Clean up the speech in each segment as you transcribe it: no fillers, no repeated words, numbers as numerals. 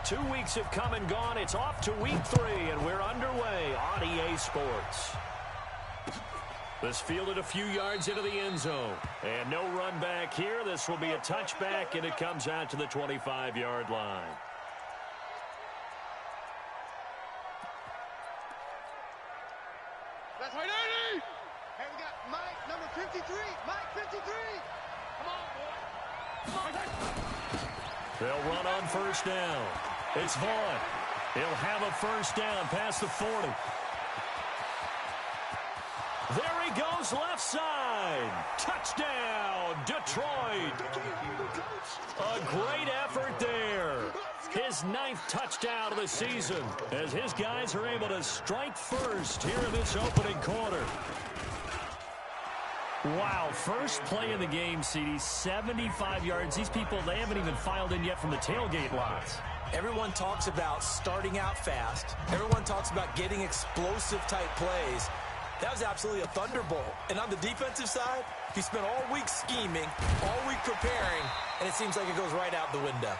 2 weeks have come and gone. It's off to week 3, and we're underway on EA Sports. This fielded a few yards into the end zone. And no run back here. This will be a touchback, and it comes out to the 25-yard line. That's Houdini! Hey, we got Mike, number 53. Mike, 53. Come on, boy. Come on. They'll run on first down. It's Vaughn. He'll have a first down past the 40. There he goes, left side. Touchdown, Detroit. A great effort there. His 9th touchdown of the season as his guys are able to strike first here in this opening quarter. Wow, first play in the game, CD, 75 yards. These people, they haven't even filed in yet from the tailgate lots. Everyone talks about starting out fast. Everyone talks about getting explosive-type plays. That was absolutely a thunderbolt. And on the defensive side, he spent all week scheming, all week preparing, and it seems like it goes right out the window.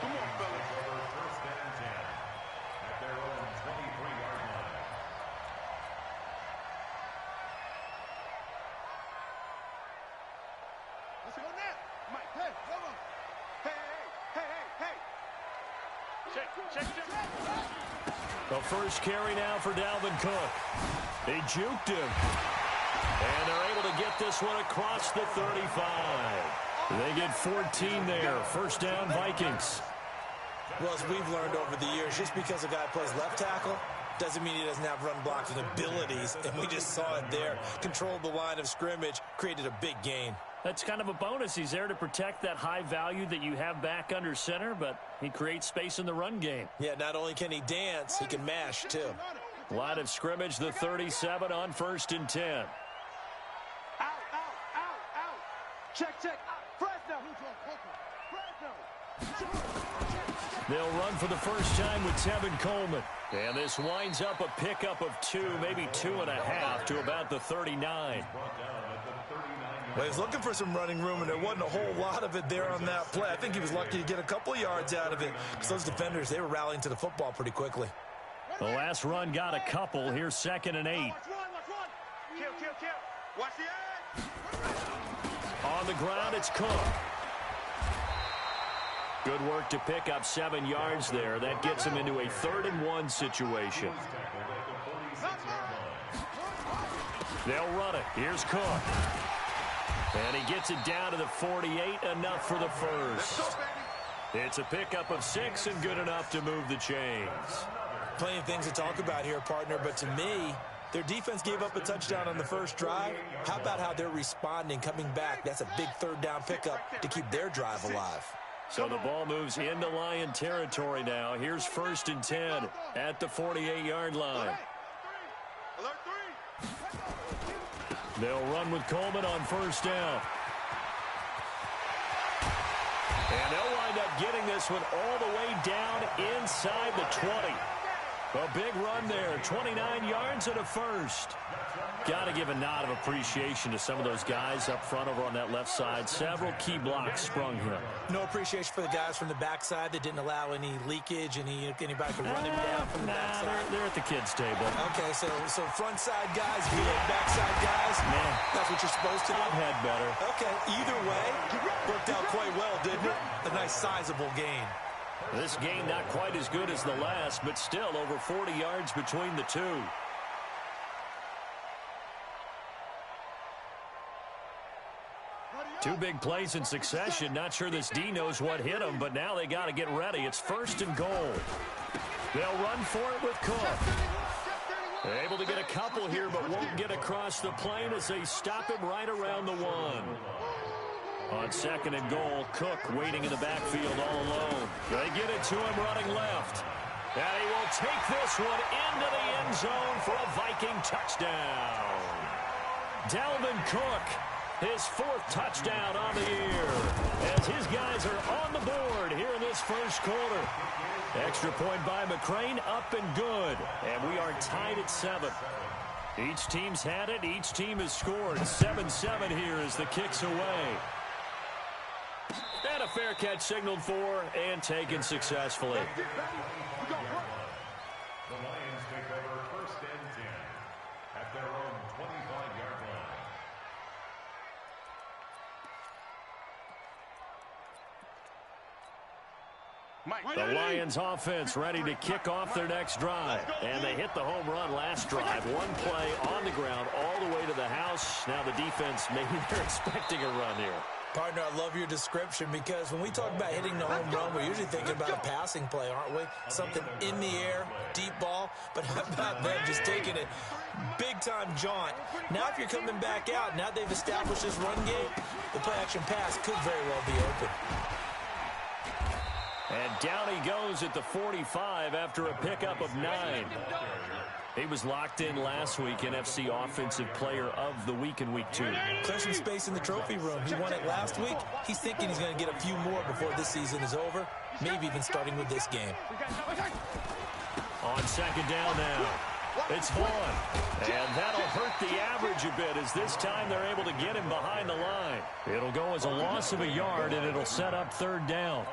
Come on, fellas. First and 10 at their own 23-yard line. Let's go now. Mike, hey, come on. Hey. Check. The first carry now for Dalvin Cook. They juked him. And they're able to get this one across the 35. They get 14 there. First down, Vikings. Well, as we've learned over the years, just because a guy plays left tackle doesn't mean he doesn't have run blocking abilities. And we just saw it there. Controlled the line of scrimmage, created a big gain. That's kind of a bonus. He's there to protect that high value that you have back under center, but he creates space in the run game. Yeah, not only can he dance, he can mash, too. Line of scrimmage, the 37 on first and 10. Out. Check. Fresno. They'll run for the first time with Tevin Coleman. And this winds up a pickup of 2, maybe 2.5 to about the 39. Well, he was looking for some running room, and there wasn't a whole lot of it there on that play. I think he was lucky to get a couple of yards out of it because those defenders, they were rallying to the football pretty quickly. The last run got a couple. Here's 2nd and 8. Watch one. Kill. Watch the edge. On the ground, it's Cook. Good work to pick up 7 yards there. That gets him into a 3rd and 1 situation. They'll run it. Here's Cook. And he gets it down to the 48, enough for the first. It's a pickup of 6 and good enough to move the chains. Plenty of things to talk about here, partner, but to me, their defense gave up a touchdown on the first drive. How about how they're responding, coming back? That's a big 3rd down pickup to keep their drive alive. So the ball moves into Lion territory now. Here's 1st and 10 at the 48-yard line. Alert 3. They'll run with Coleman on first down. And they'll wind up getting this one all the way down inside the 20. A big run there, 29 yards and a first. Got to give a nod of appreciation to some of those guys up front over on that left side. Several key blocks sprung here. No appreciation for the guys from the backside that didn't allow any leakage, anybody could run him down from the backside. They're at the kids' table. Okay, so front side guys, good, backside guys, Man, that's what you're supposed to do. I've had better. Okay, either way, worked out quite well, didn't it? A nice sizable gain. This game not quite as good as the last, but still over 40 yards between the two. Two big plays in succession. Not sure this D knows what hit him, but now they got to get ready. It's 1st and goal. They'll run for it with Cook. They're able to get a couple here, but won't get across the plane as they stop him right around the 1. On 2nd and goal, Cook waiting in the backfield all alone. They get it to him running left. And he will take this one into the end zone for a Viking touchdown. Dalvin Cook, his 4th touchdown on the year, as his guys are on the board here in this first quarter. Extra point by McCrane, up and good. And we are tied at 7. Each team's had it. Each team has scored. 7-7 here as the kick's away. And a fair catch signaled for and taken successfully. The Lions take over first and 10 at their own 25-yard line. The Lions offense ready to kick off their next drive. And they hit the home run last drive. One play on the ground all the way to the house. Now the defense, maybe they're expecting a run here. Partner, I love your description because when we talk about hitting the home run, we're usually thinking about a passing play, aren't we? Something in the air, deep ball. But how about them just taking it big-time jaunt? Now if you're coming back out, now they've established this run game, the play-action pass could very well be open. And down he goes at the 45 after a pickup of 9. He was locked in last week, NFC Offensive Player of the Week in Week 2. Clear some space in the trophy room. He won it last week. He's thinking he's going to get a few more before this season is over, maybe even starting with this game. On second down now, it's Vaughn. And that'll hurt the average a bit as this time they're able to get him behind the line. It'll go as a loss of a yard, and it'll set up third down.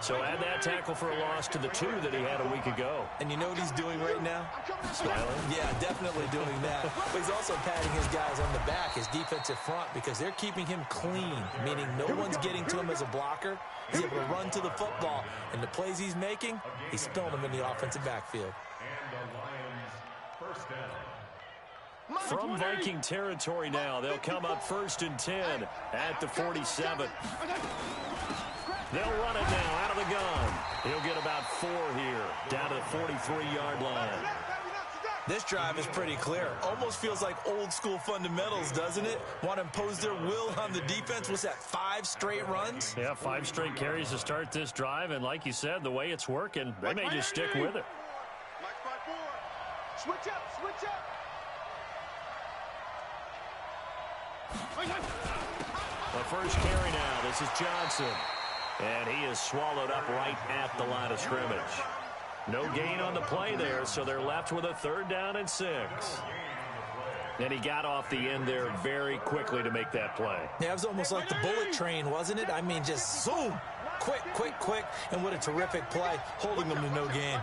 So add that tackle for a loss to the 2 that he had a week ago. And you know what he's doing right now? Smiling? Yeah, definitely doing that. But he's also patting his guys on the back, his defensive front, because they're keeping him clean, meaning no one's getting to him as a blocker. He's able to run to the football. And the plays he's making, he's spilling them in the offensive backfield. And the Lions first down. From Viking territory now, they'll come up first and 10 at the 47. They'll run it now out of the gun. He'll get about 4 here, down to the 43-yard line. This drive is pretty clear. Almost feels like old-school fundamentals, doesn't it? Want to impose their will on the defense. What's that, 5 straight runs? Yeah, 5 straight carries to start this drive, and like you said, the way it's working, they may just stick with it. Switch up, switch up. The first carry now, this is Johnson. And he is swallowed up right at the line of scrimmage. No gain on the play there, so they're left with a 3rd down and 6. And he got off the end there very quickly to make that play. Yeah, it was almost like the bullet train, wasn't it? I mean, just zoom. Quick, quick, quick. And what a terrific play, holding them to no gain.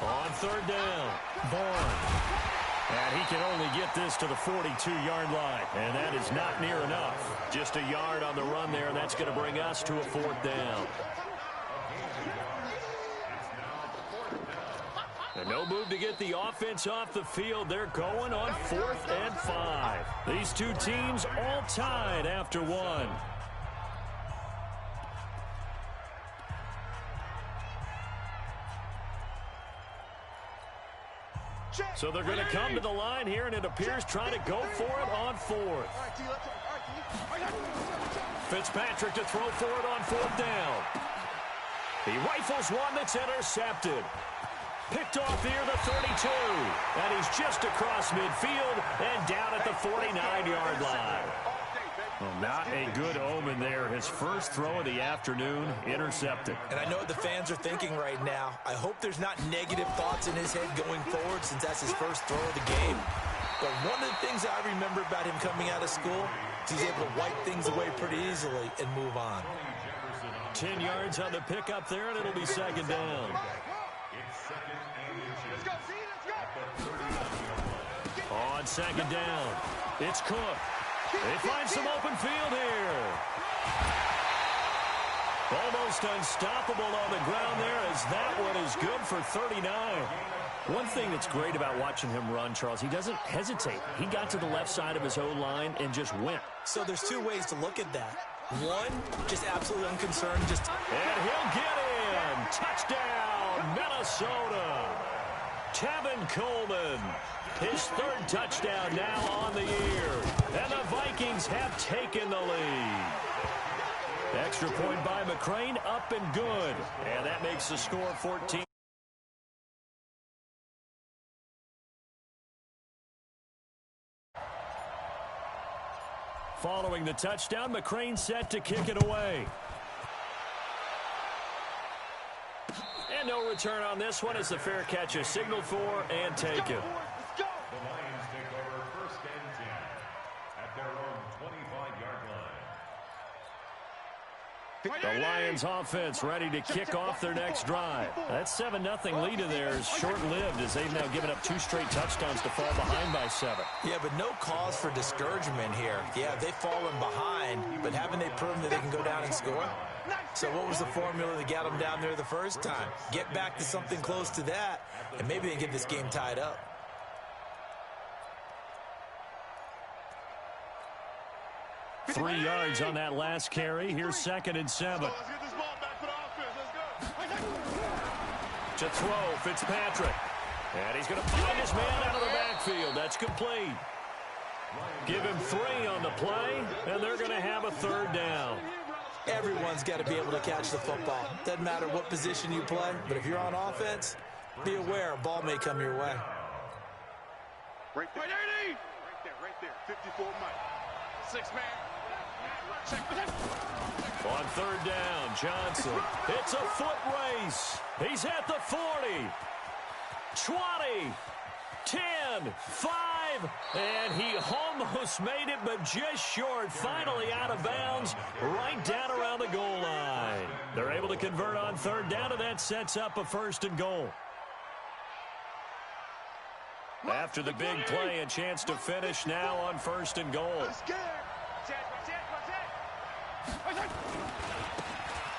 On 3rd down, Vaughn. And he can only get this to the 42-yard line. And that is not near enough. Just a yard on the run there, and that's going to bring us to a 4th down. And no move to get the offense off the field. They're going on 4th and 5. These two teams all tied after 1. So they're going to come to the line here, and it appears trying to go for it on 4th. Fitzpatrick to throw for it on 4th down. He rifles one that's intercepted. Picked off here, the 32. And he's just across midfield and down at the 49-yard line. Well, not a good omen there. His first throw of the afternoon, intercepted. And I know what the fans are thinking right now. I hope there's not negative thoughts in his head going forward since that's his first throw of the game. But one of the things I remember about him coming out of school is he's able to wipe things away pretty easily and move on. 10 yards on the pickup there, and it'll be 2nd down. On 2nd down, it's Cook. They find some open field here. Almost unstoppable on the ground there as that one is good for 39. One thing that's great about watching him run, Charles, he doesn't hesitate. He got to the left side of his O-line and just went. So there's 2 ways to look at that. One, just absolutely unconcerned. And he'll get in. Touchdown, Minnesota. Tevin Coleman. His 3rd touchdown now on the year. And the Vikings have taken the lead. Extra point by McCrane, up and good. And that makes the score 14. Following the touchdown, McCrane set to kick it away. And no return on this one as the fair catch is signaled for and taken. The Lions take over first and 10 at their own The Lions offense ready to kick off their next drive. That 7-0 lead of theirs is short-lived as they've now given up 2 straight touchdowns to fall behind by 7. Yeah, but no cause for discouragement here. Yeah, they've fallen behind, but haven't they proven that they can go down and score? So what was the formula that got them down there the first time? Get back to something close to that, and maybe they can get this game tied up. Three yards on that last carry. Here's 2nd and 7. Let's get this ball back for the offense. Let's go. To throw, Fitzpatrick. And he's going to find his man out of the backfield. That's complete. Give him 3 on the play, and they're going to have a 3rd down. Everyone's got to be able to catch the football. Doesn't matter what position you play, but if you're on offense, be aware a ball may come your way. Right there. Right there. 54 Mike. 6-man. On 3rd down, Johnson. It's a foot race. He's at the 40, 20, 10, 5, and he almost made it, but just short. Finally out of bounds, right down around the goal line. They're able to convert on 3rd down, and that sets up a 1st and goal. After the big play, a chance to finish now on 1st and goal.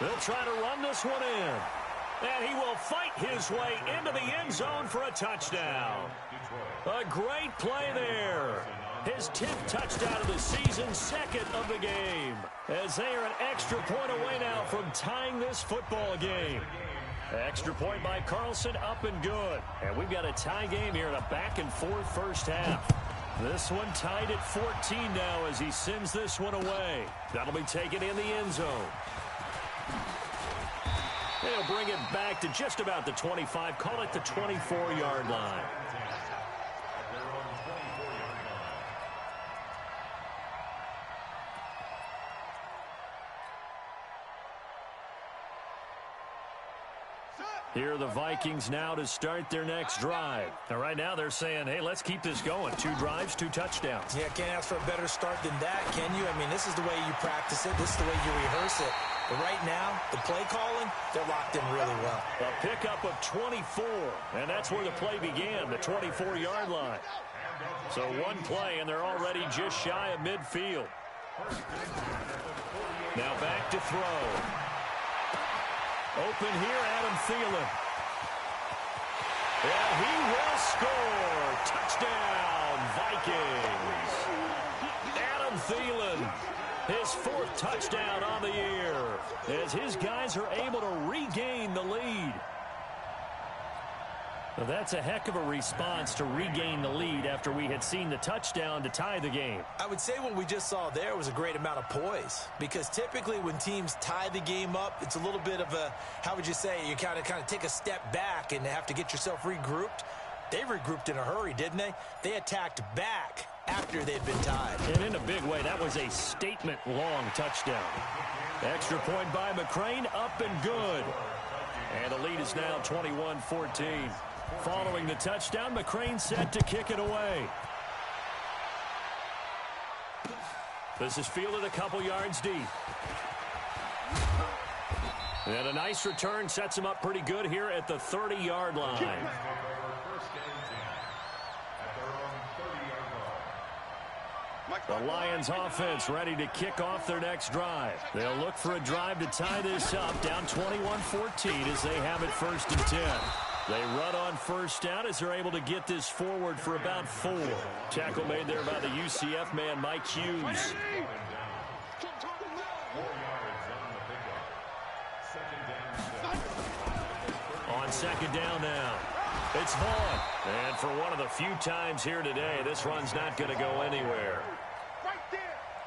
They'll try to run this one in. And he will fight his way into the end zone for a touchdown. A great play there. His 10th touchdown of the season, 2nd of the game. As they are an extra point away now from tying this football game. Extra point by Carlson, up and good. And we've got a tie game here in a back-and-forth first half. This one tied at 14 now as he sends this one away. That'll be taken in the end zone. They'll bring it back to just about the 25. Call it the 24-yard line. Here are the Vikings now to start their next drive. And right now they're saying, hey, let's keep this going. 2 drives, 2 touchdowns. Yeah, can't ask for a better start than that, can you? I mean, this is the way you practice it. This is the way you rehearse it. But right now, the play calling, they're locked in really well. A pickup of 24, and that's where the play began, the 24-yard line. So 1 play, and they're already just shy of midfield. Now back to throw. Open here, Adam Thielen. And he will score. Touchdown, Vikings. Adam Thielen, his 4th touchdown on the year, as his guys are able to regain the lead. Well, that's a heck of a response to regain the lead after we had seen the touchdown to tie the game. I would say what we just saw there was a great amount of poise, because typically when teams tie the game up, it's a little bit of a, how would you say, you kind of take a step back and have to get yourself regrouped. They regrouped in a hurry, didn't they? They attacked back after they'd been tied. And in a big way, that was a statement-long touchdown. Extra point by McCrane, up and good. And the lead is now 21-14. Following the touchdown, McCrane set to kick it away. This is fielded a couple yards deep. And a nice return sets him up pretty good here at the 30-yard line. The Lions offense ready to kick off their next drive. They'll look for a drive to tie this up, down 21-14 as they have it 1st and 10. They run on 1st down as they're able to get this forward for about 4. Tackle made there by the UCF man, Mike Hughes. On 2nd down now. It's Vaughn. And for one of the few times here today, this run's not going to go anywhere.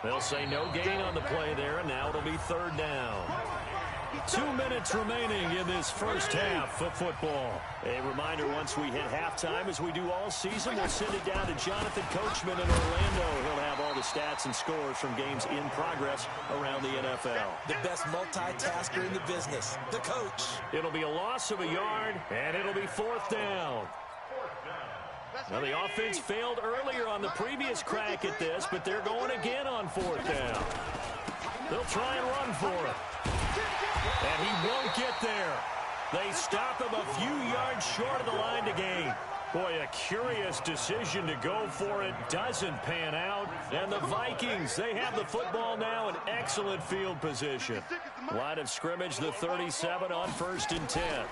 They'll say no gain on the play there, and now it'll be 3rd down. 2 minutes remaining in this first half of football. A reminder, once we hit halftime, as we do all season, we'll send it down to Jonathan Coachman in Orlando. He'll have all the stats and scores from games in progress around the NFL. The best multitasker in the business, the coach. It'll be a loss of a yard, and it'll be 4th down. Now, the offense failed earlier on the previous crack at this, but they're going again on 4th down. They'll try and run for it. And he won't get there. They stop him a few yards short of the line to gain. Boy, a curious decision to go for it. Doesn't pan out. And the Vikings, they have the football now in excellent field position. Line of scrimmage, the 37 on 1st and 10.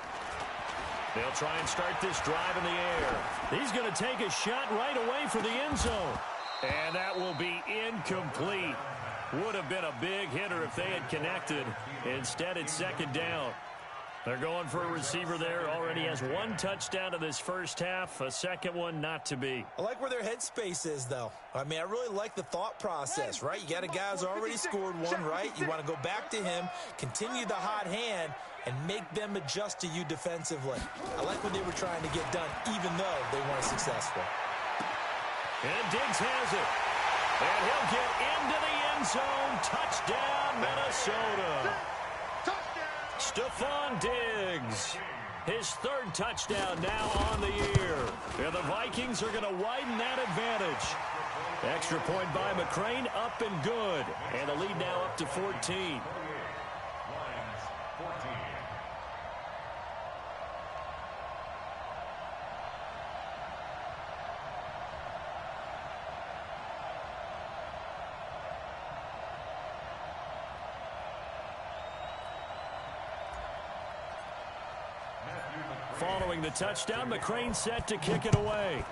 They'll try and start this drive in the air. He's going to take a shot right away for the end zone. And that will be incomplete. Would have been a big hitter if they had connected. Instead, it's 2nd down. They're going for a receiver there. Already has 1 touchdown in this first half. A second one not to be. I like where their headspace is, though. I mean, I really like the thought process, right? You got a guy who's already scored one, right? You want to go back to him, continue the hot hand, and make them adjust to you defensively. I like what they were trying to get done, even though they weren't successful. And Diggs has it. And he'll get into the end zone. Touchdown, Minnesota. Stephon Diggs, his 3rd touchdown now on the year. And the Vikings are going to widen that advantage. Extra point by McCrane, up and good. And the lead now up to 14. Following the touchdown, McCrane set to kick it away.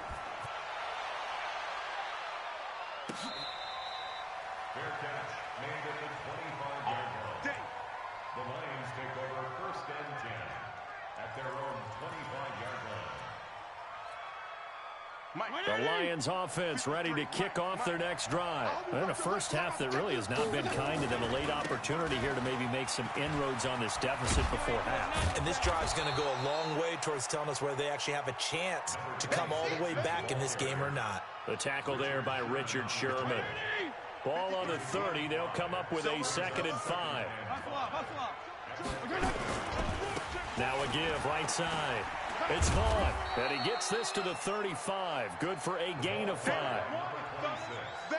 Fair catch made at the 25-yard line. The Lions take over 1st and 10 at their own 25-yard line. The Lions offense ready to kick off their next drive. In a first half that really has not been kind to them. A late opportunity here to maybe make some inroads on this deficit before half. And this drive's going to go a long way towards telling us whether they actually have a chance to come all the way back in this game or not. The tackle there by Richard Sherman. Ball on the 30. They'll come up with a 2nd and 5. Now a give right side. It's Vaughn, and he gets this to the 35. Good for a gain of 5.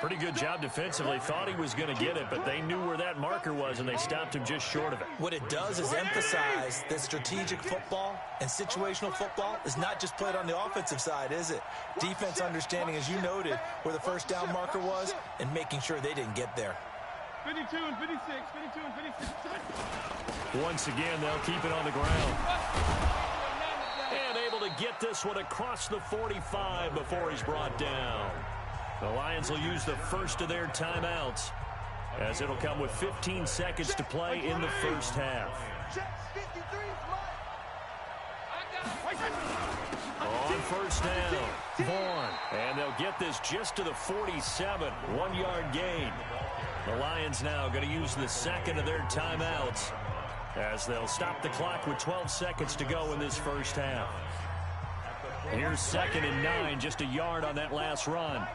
Pretty good job defensively. Thought he was going to get it, but they knew where that marker was, and they stopped him just short of it. What it does is emphasize that strategic football and situational football is not just played on the offensive side, is it? Defense understanding, as you noted, where the 1st down marker was and making sure they didn't get there. 52 and 56, 52 and 56. Once again, they'll keep it on the ground. And able to get this one across the 45 before he's brought down. The Lions will use the first of their timeouts, as it'll come with 15 seconds to play in the first half. On 1st down, Vaughn. And they'll get this just to the 47, 1-yard gain. The Lions now going to use the second of their timeouts, as they'll stop the clock with 12 seconds to go in this first half. Here's 2nd and 9, just a yard on that last run.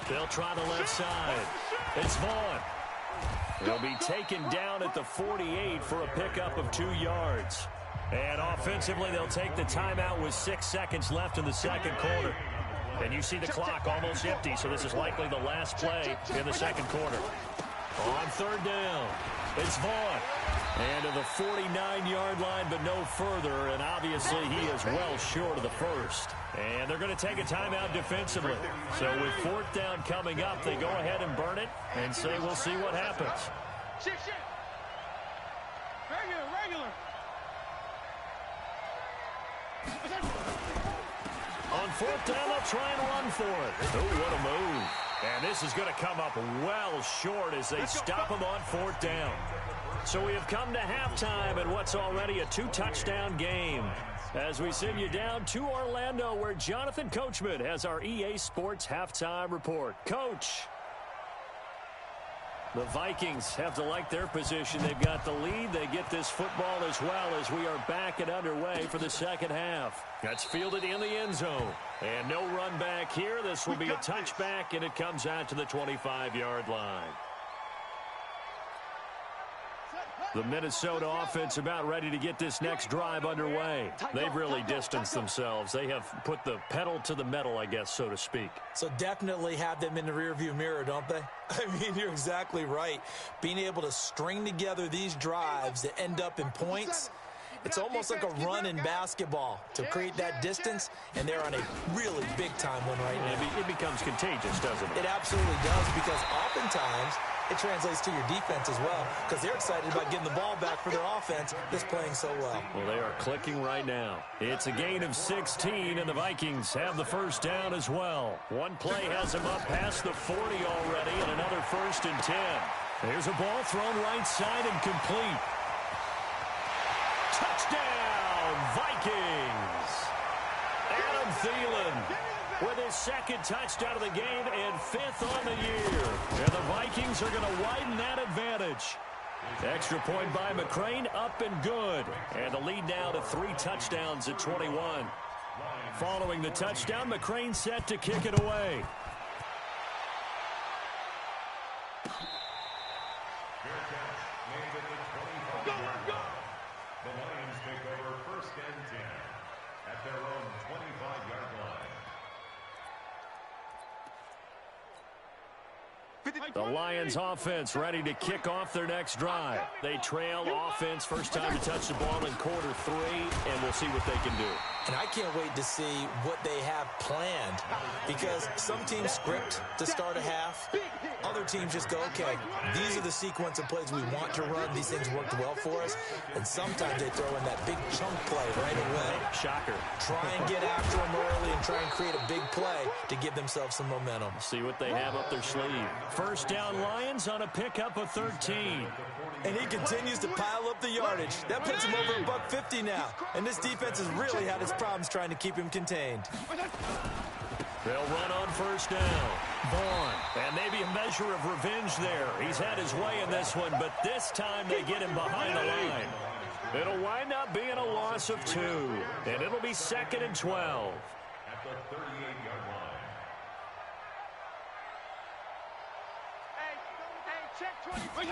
They'll try the left side. It's Vaughn. He'll be taken down at the 48 for a pickup of 2 yards. And offensively, they'll take the timeout with 6 seconds left in the second quarter. And you see the clock almost empty, so this is likely the last play in the second quarter. On 3rd down, it's Vaughn. And to the 49-yard line, but no further. And obviously, he is well short of the first. And they're going to take a timeout defensively. So with 4th down coming up, they go ahead and burn it and say we'll see what happens. Shit. Regular. On 4th down, they'll try and run for it. Oh, what a move. And this is going to come up well short as they stop him on 4th down. So we have come to halftime in what's already a 2-touchdown game, as we send you down to Orlando, where Jonathan Coachman has our EA Sports Halftime Report. Coach. The Vikings have to like their position. They've got the lead. They get this football as well, as we are back and underway for the second half. That's fielded in the end zone. And no run back here. This will be a touchback, and it comes out to the 25-yard line. The Minnesota offense about ready to get this next drive underway. They've really distanced themselves. They have put the pedal to the metal, I guess, so to speak. So definitely have them in the rearview mirror, don't they? I mean, you're exactly right. Being able to string together these drives that end up in points, it's almost like a run in basketball to create that distance, and they're on a really big-time one right now. It becomes contagious, doesn't it? It absolutely does, because oftentimes it translates to your defense as well, because they're excited about getting the ball back for their offense that's playing so well. Well, they are clicking right now. It's a gain of 16, and the Vikings have the first down as well. One play has them up past the 40 already, and another 1st and 10. There's a ball thrown right side and complete. Touchdown, Vikings! Adam Thielen with his 2nd touchdown of the game and 5th on the year. And the Vikings are going to widen that advantage. Extra point by McCrane, up and good. And the lead now to 3 touchdowns at 21. Following the touchdown, McCrane set to kick it away. The Lions take over 1st and 10 at their own 25-yard line. The Lions offense ready to kick off their next drive. They trail offense, first time to touch the ball in quarter 3, and we'll see what they can do. And I can't wait to see what they have planned, because some teams script to start a half. Other teams just go, okay, these are the sequence of plays we want to run. These things worked well for us. And sometimes they throw in that big chunk play right away. Shocker. Try and get after them early and try and create a big play to give themselves some momentum. See what they have up their sleeve. First down, Lions on a pickup of 13. And he continues to pile up the yardage. That puts him over $150 now. And this defense has really had its problems trying to keep him contained. They'll run on first down. Vaughn. And maybe a measure of revenge there. He's had his way in this one, but this time they get him behind the line. It'll wind up being a loss of 2. And it'll be 2nd and 12. At the 38-yard line. Hey, check 20.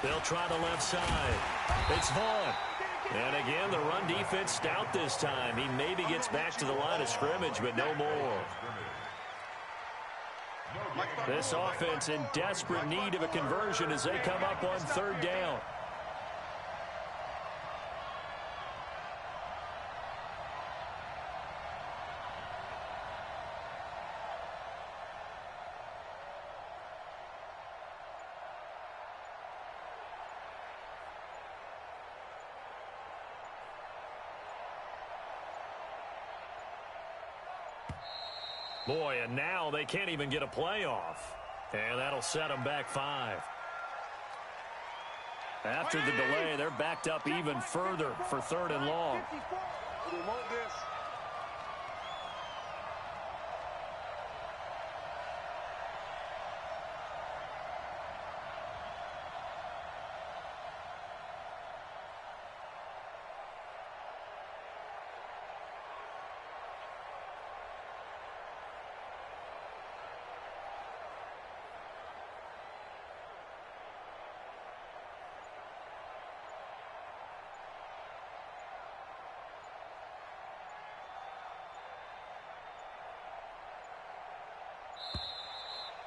They'll try the left side. It's Vaughn. And again, the run defense stout this time. He maybe gets back to the line of scrimmage, but no more. This offense in desperate need of a conversion as they come up on 3rd down. Boy, and now they can't even get a playoff. And that'll set them back 5. After the delay, they're backed up even further for 3rd and long. We want this.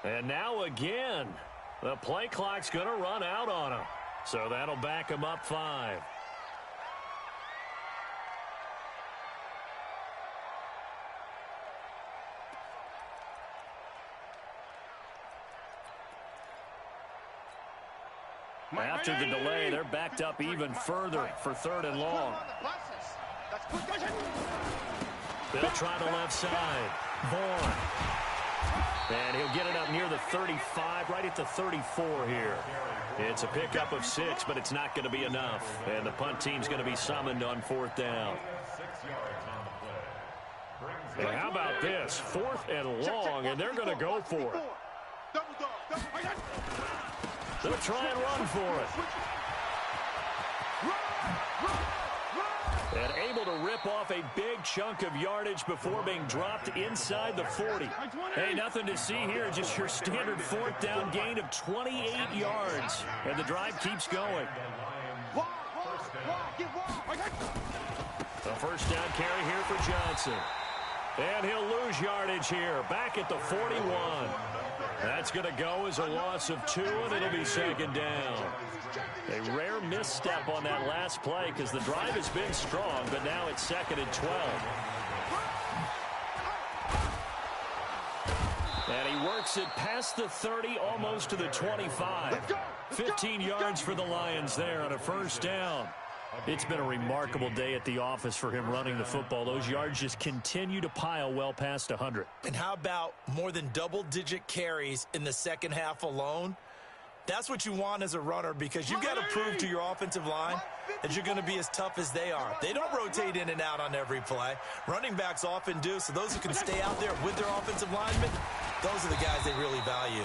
And now again, the play clock's going to run out on him. So that'll back him up 5. After the delay, they're backed up even further for 3rd and long. They'll try the left side. Vaughn. And he'll get it up near the 35, right at the 34 here. It's a pickup of 6, but it's not going to be enough. And the punt team's going to be summoned on 4th down. And how about this? 4th and long, and they're going to go for it. They'll try and run for it. And able to rip off a big chunk of yardage before being dropped inside the 40. Hey, nothing to see here, just your standard fourth down gain of 28 yards. And the drive keeps going. The first down carry here for Johnson. And he'll lose yardage here, back at the 41. That's going to go as a loss of 2, and it'll be second down. A rare misstep on that last play because the drive has been strong, but now it's second and 12. And he works it past the 30, almost to the 25. 15 yards for the Lions there on a first down. It's been a remarkable day at the office for him running the football. Those yards just continue to pile well past 100. And how about more than double-digit carries in the second half alone? That's what you want as a runner because you've got to prove to your offensive line that you're going to be as tough as they are. They don't rotate in and out on every play. Running backs often do, so those who can stay out there with their offensive linemen, those are the guys they really value.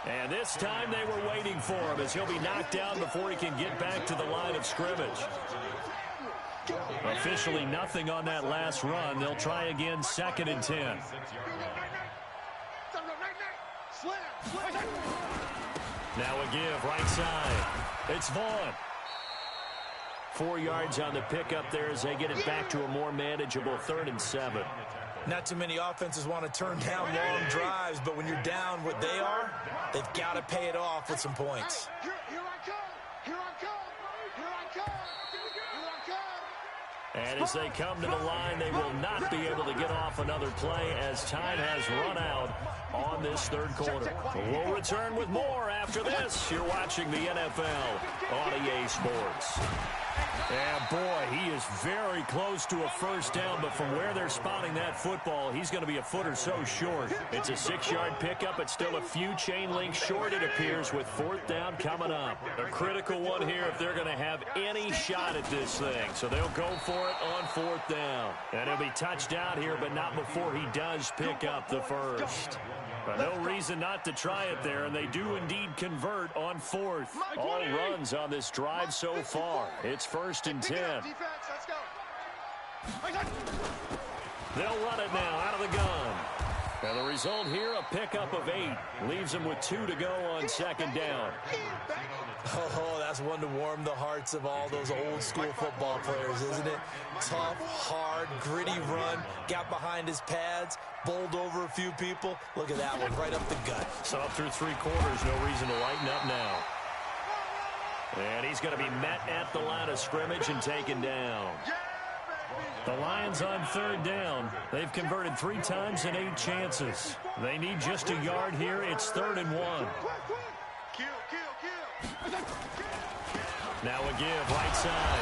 And this time they were waiting for him as he'll be knocked down before he can get back to the line of scrimmage. Officially nothing on that last run. They'll try again, second and 10. Now a give, right side. It's Vaughn. 4 yards on the pickup there as they get it back to a more manageable 3rd and 7. Not too many offenses want to turn down long drives, but when you're down what they are, they've got to pay it off with some points. Here I come. Here I come. Here I come. Here I come. And as they come to the line, they will not be able to get off another play as time has run out on this third quarter. We'll return with more after this. You're watching the NFL on EA Sports. And boy, he is very close to a first down, but from where they're spotting that football, he's going to be a foot or so short. It's a 6-yard pickup. It's still a few chain links short, it appears, with 4th down coming up. A critical one here if they're going to have any shot at this thing. So they'll go for it on 4th down. And he'll be touched out here, but not before he does pick up the first. But no reason not to try it there, and they do indeed convert on 4th. All runs on this drive so far. It's 1st and 10. They'll run it now out of the gun. And the result here, a pickup of 8. Leaves them with 2 to go on 2nd down. Oh, that's one to warm the hearts of all those old-school football players, isn't it? Tough, hard, gritty run. Got behind his pads, bowled over a few people. Look at that one, right up the gut. So up through 3 quarters, no reason to lighten up now. And he's going to be met at the line of scrimmage and taken down. The Lions on 3rd down. They've converted 3 times in 8 chances. They need just a yard here. It's 3rd and 1. Now a give, right side.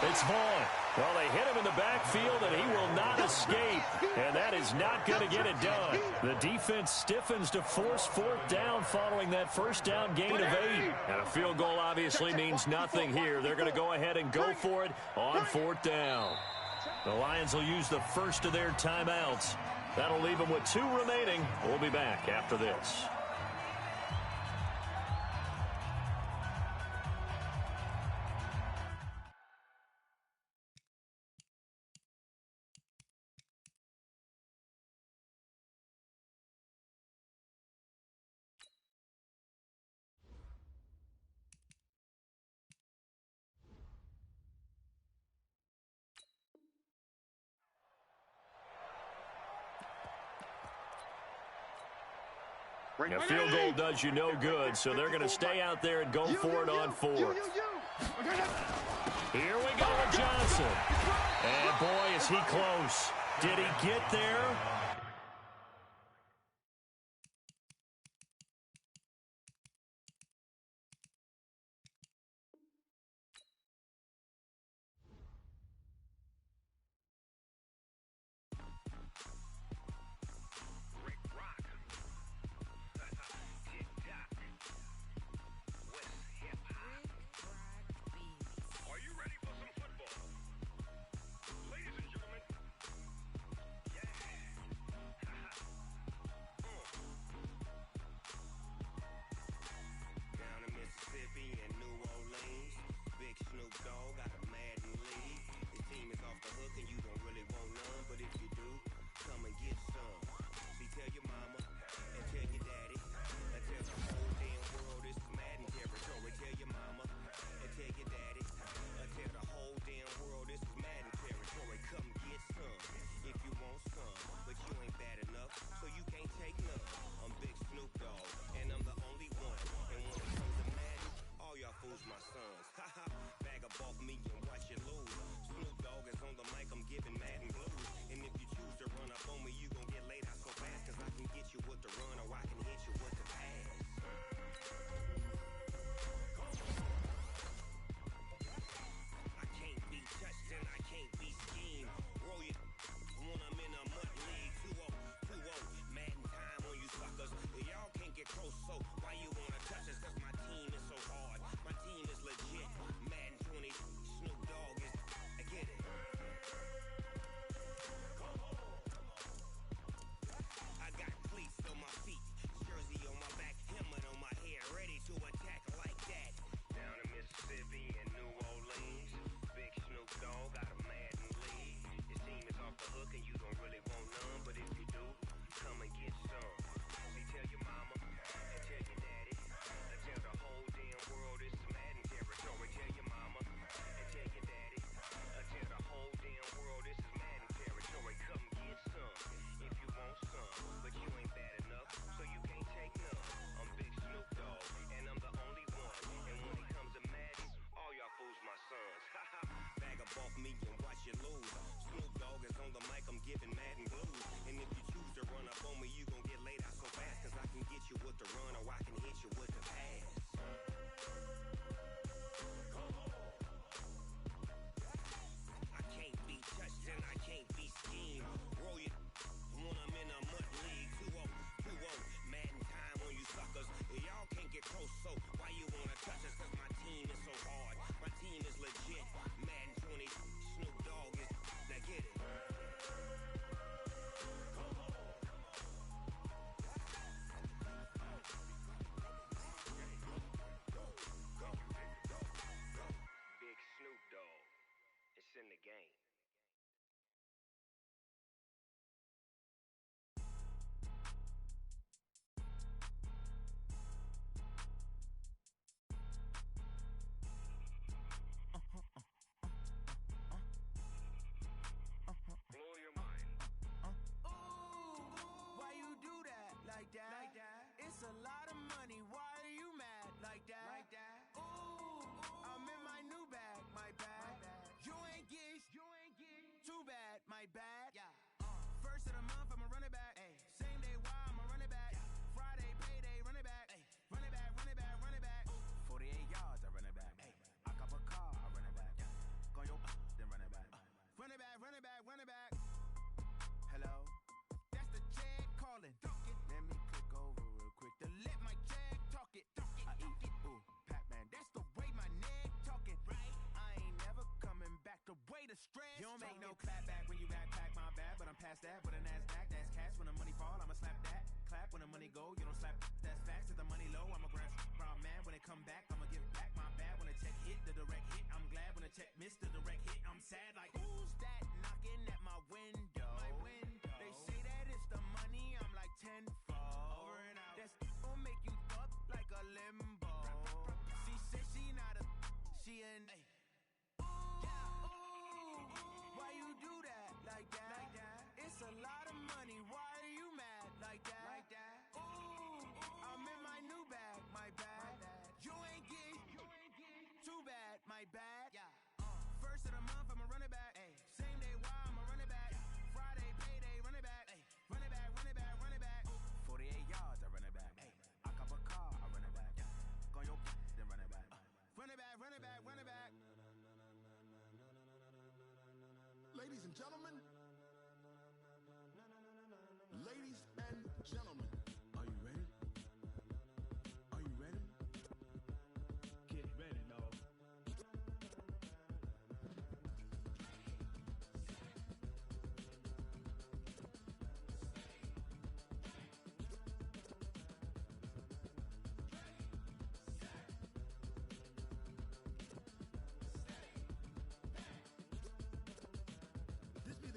It's Vaughn. Well, they hit him in the backfield, and he will not escape. And that is not going to get it done. The defense stiffens to force 4th down following that first down gain of 8. And a field goal obviously means nothing here. They're going to go ahead and go for it on 4th down. The Lions will use the first of their timeouts. That'll leave them with 2 remaining. We'll be back after this. A field goal does you no good, so they're going to stay out there and go for it on 4th. Here we go with Johnson. And boy, is he close. Did he get there? can get you with the run or I can hit you with the pass. I can't be touched and I can't be schemed. Roll you when I'm in a mud league. 2-0, 2-0, Madden time on you suckers. Y'all can't get close, so why you wanna touch us? Cause my team is so hard, my team is legit. Madden 20, Snoop Dogg is, now get it. Big Snoop Dogg, it's in the game. Blow your mind. Why you do that? Like that? It's a lot of money. Why are you mad? Like that? Ooh, I'm in my new bag. My bag. You ain't get too bad. My bad. Yeah. First of the month, I'ma run it back. Ay. Same day, why I'ma run it back. Friday, payday, run it back. Ay. Run it back, run it back, run it back. 48 yards, I run it back. Ay. I cop a car, I run it back. Go yo, then run it back. Run it back, run it back, run it back. Hello? That's the jag calling. Let me click over real quick to let my jag talk it. I eat it, ooh, Pac-Man. That's the way my neck talking. Right? I ain't never coming back the way the stress. You don't make no clap back when you backpack my bad, but I'm past that with a NASDAQ. That's cash when the money fall, I'ma slap that. Clap when the money go, you don't slap. That's facts. If the money low, I'ma grab brown man. When it come back, I'ma give back my bad. When the check hit, the direct hit. I'm glad when the check missed the direct hit. I'm sad like, who's that knocking at my window? My window. They say that it's the money, I'm like tenfold. Over and out. That's gon' make you up like a limbo. She said she not a, she an. Why you do that? Like that? It's a lot of money. Why are you mad? Like that? Ooh, I'm in my new bag. My bad. You ain't get too bad. My bad. Yeah. First of the month, I'ma run it back. Ay. Same day, why I'ma run it back. Friday, payday, run it back. Ay. Run it back, run it back, run it back. 48 yards, I run it back. Ay. I cop a car, I run it back. Go yo, then run it back. Run it back, run it back, run it back. Ladies and gentlemen, ladies and gentlemen, are you ready? Are you ready? Get ready, dog. This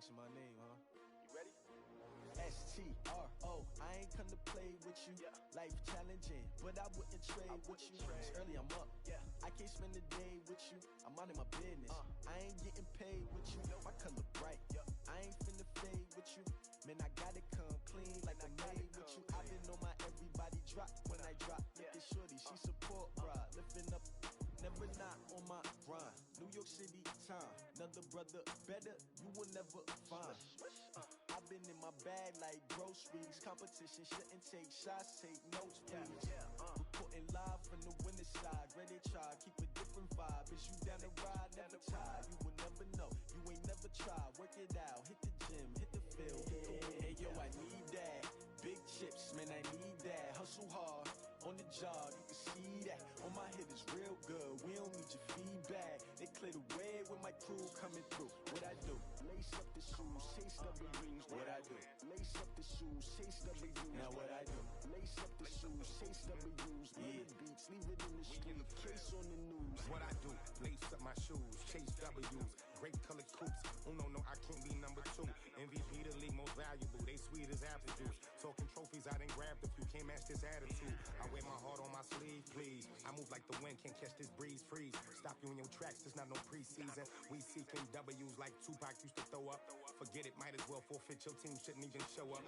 asking my name, huh? You ready? STRO, I ain't come to play with you. Life challenging, but I wouldn't trade with you. It's early, I'm up. I can't spend the day with you. I'm out of my business. I ain't getting paid with you. My color bright. I ain't finna fade with you. Man, I gotta come clean like I made with you. I've been on my everybody drop when I drop. Look at shorty, she support, bruh. Lifting up. Never not on my grind. New York City time. Another brother better, you will never find. I've been in my bag like groceries. Competition shouldn't take shots, take notes, please. Reporting live from the winter side. Ready to try, keep a different vibe. Is you down the ride, never tired. You will never know, you ain't never tried. Work it out, hit the gym, hit the field. Hey yo, I need that. Big chips, man, I need that. Hustle hard, on the job, you can see that. On my head is real good, we don't need your feedback. They clear the way with my crew coming through. What I do? Lace up the shoes, chase W's. What I do? Lace up the shoes, chase W's. Now what I do? Lace up the shoes, chase W's. Yeah. Beats, leave it in the street, case on the news. What I do? Lace up my shoes, chase W's. Great colored coops. Oh no, I can't be number 2. MVP the league most valuable. They sweet as apple juice. Talking trophies, I didn't grab the few. Can't match this attitude. I wear my heart on my sleeve, please. I move like the wind, can't catch this breeze, freeze. Stop you in your tracks, there's not no preseason. We seeking W's like Tupac used to throw up. Forget it, might as well forfeit. Your team shouldn't even show up.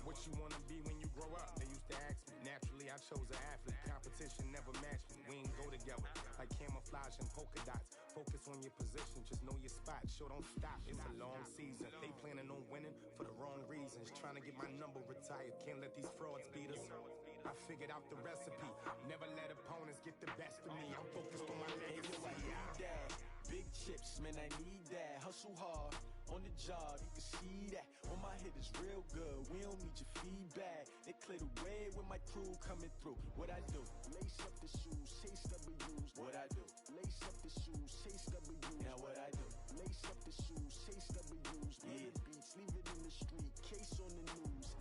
What you wanna be when you grow up? They used to ask me. Naturally, I chose an athlete. Competition never matched me. We ain't go together like camouflage and polka dots. Focus on your position, just know your spot. Sure, don't stop. It's a long season. They planning on winning for the wrong reasons. Trying to get my number retired. Can't let these frauds beat us. I figured out the recipe. Never let opponents get the best of me. I'm focused on my legacy. I need that. Big chips, man, I need that. Hustle hard, on the job, you can see that. On my head is real good, we don't need your feedback. They clear the way with my crew coming through. What I do? Lace up the shoes, chase W's. What I do? Lace up the shoes, chase W's. Now what I do? Lace up the shoes, chase W's. Yeah. Beats, leave it in the street, case on the news.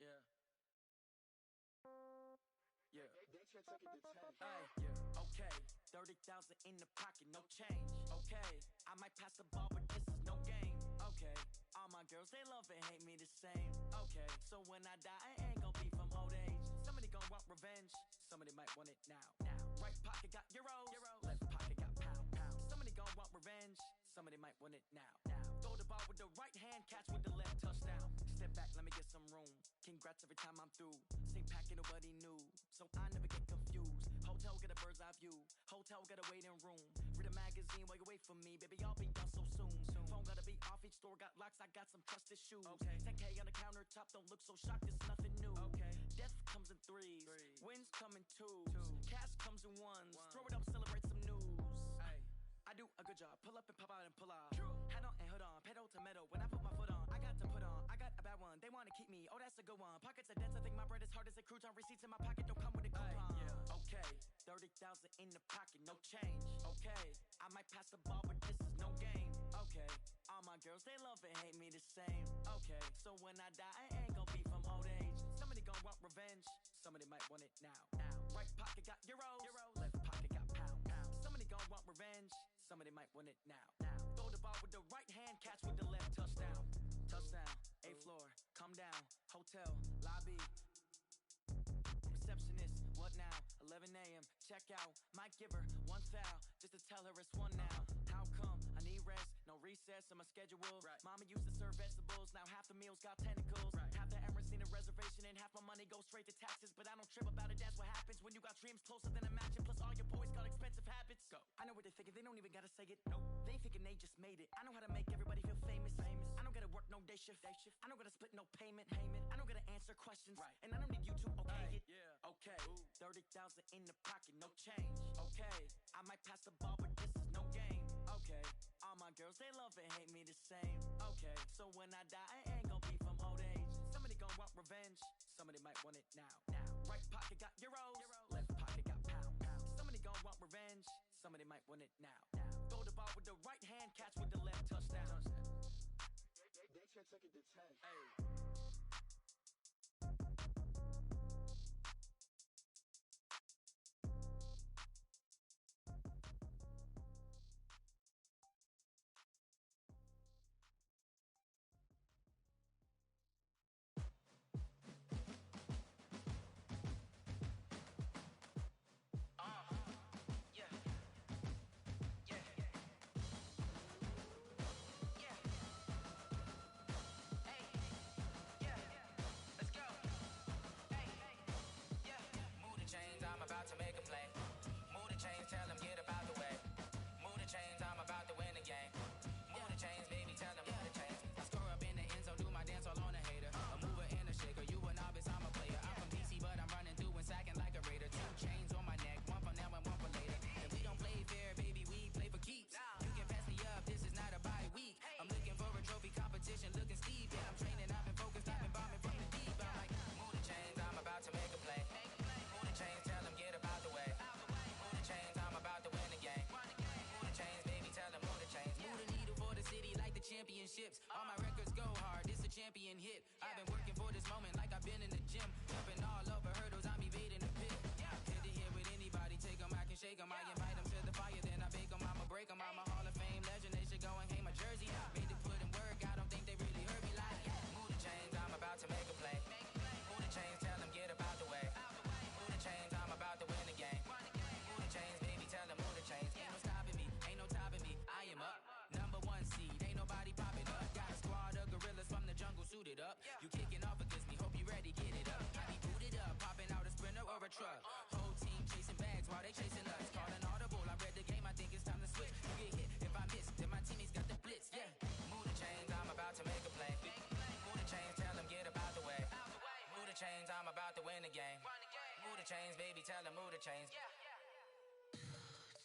Yeah. Hey, yeah. Okay, 30,000 in the pocket, no change. Okay, I might pass the ball, but this is no game. Okay, all my girls, they love and hate me the same. Okay, so when I die, I ain't gon' be from old age. Somebody gon' want revenge, somebody might want it now. Right pocket got euros, left pocket got pound. Somebody gon' want revenge, somebody might want it now. Throw the ball with the right hand, catch with the left, touchdown. Step back, let me get some room. Congrats every time I'm through. Same packet, nobody knew, so I never get confused. Hotel get a bird's eye view, hotel get a waiting room. Read a magazine while you wait for me, baby, I'll be done so soon. Phone gotta be off, each store got locks, I got some trusted shoes. 10K on the countertop, don't look so shocked, it's nothing new. Death comes in threes, wins come in twos, cash comes in ones. Throw it up, celebrate some news. I do a good job, pull up and pop out and pull out. Head on and hood on, pedal to metal. When I put my foot on, I got to put on. I got a bad one, they wanna keep me, oh that's a good one. Pockets are dense, I think my bread is hard as a crouton. Receipts in my pocket don't come with a coupon. Okay, 30,000 in the pocket, no change. Okay, I might pass the ball, but this is no game. Okay, all my girls, they love and hate me the same. Okay, so when I die, I ain't gon' be from old age. Somebody gon' want revenge, somebody might want it now. Right pocket got euros, left pocket got pound. Somebody gon' want revenge, somebody might want it now. Throw the ball with the right hand, catch with the left, touchdown. Touchdown, 8th floor, come down, hotel, lobby. Receptionist, what now? 11 a.m. check out. Might give her one foul just to tell her it's one now. How come? I need rest, no recess in my schedule. Mama used to serve vegetables, now half the meals got tentacles. Half the Emirates need a reservation and half my money goes straight to taxes. But I don't trip about it, that's what happens when you got dreams closer than imagine. Plus all your boys got expensive habits. Go. I know what they're thinking, they don't even gotta say it. Nope. They thinking they just made it. I know how to make everybody feel famous. I don't gotta work no day shift. I don't gotta split no payment. I don't gotta answer questions. And I don't need you to okay it. Okay, 30,000 in the pocket, no change. Okay, I might pass the ball, but this is no game. Okay, all my girls, they love and hate me the same. Okay, so when I die, I ain't gon' be from old age. Somebody gon' want revenge, somebody might want it now. Right pocket got euros, left pocket got pound. Somebody gon' want revenge, somebody might want it now. Throw the ball with the right hand, catch with the left, touchdown. They can't take it to 10. Hey. I'm about to make a play. Move the chains, tell them get up out the way. Move the chains, I'm about to win the game. Move the chains, baby, tell them move the chains. I score up in the end zone, do my dance all on a hater. A mover and a shaker, you a novice, I'm a player. I'm from DC, but I'm running through and sacking like a raider. 2 chains on my neck, one for now and one for later. And we don't play fair, baby, we play for keeps. You can pass me up, this is not a bye week. I'm looking for a trophy competition, looking steep. Yeah, I'm training, I've been focused, I've been bombing from the deep. I'm like, move the chains, I'm about to make a play. Move the chains, tell them get up out the way. Move the chains, I'm about to win the game. Move the chains, baby, tell them move the chains. Move the needle for the city like the championships. All my records go hard, this a champion hit. I've been working for this moment like I've been in the gym. Jumping all over hurdles, I'm evading the pit. Hit to hit with anybody, take them, I can shake them. I invite them to the fire, then I bake them. I'ma break them, I'm a Hall of Fame legend. They should go and hang my jersey. Made to put in work, I don't think they really heard me like. Move the chains, I'm about to make a play. Move the chains, tell them get up out the way. Move the chains, I'm about to win the game. Move the chains, baby, tell them move the chains. Ain't no stopping me, ain't no topping me. I am up, #1 seed, ain't nobody popping up. Got a squad of gorillas from the jungle suited up. You kicking off against me, hope you ready, get it up. I be booted up, popping out a Sprinter or a truck. Whole team chasing bags while they chasing us. Call an audible, I read the game, I think it's time to switch. You get hit if I miss, then my teammates got the blitz, yeah. Move the chains, I'm about to make a play. Move the chains, tell them get up out the way. Move the chains, I'm about to win the game. Move the chains, baby, tell them move the chains.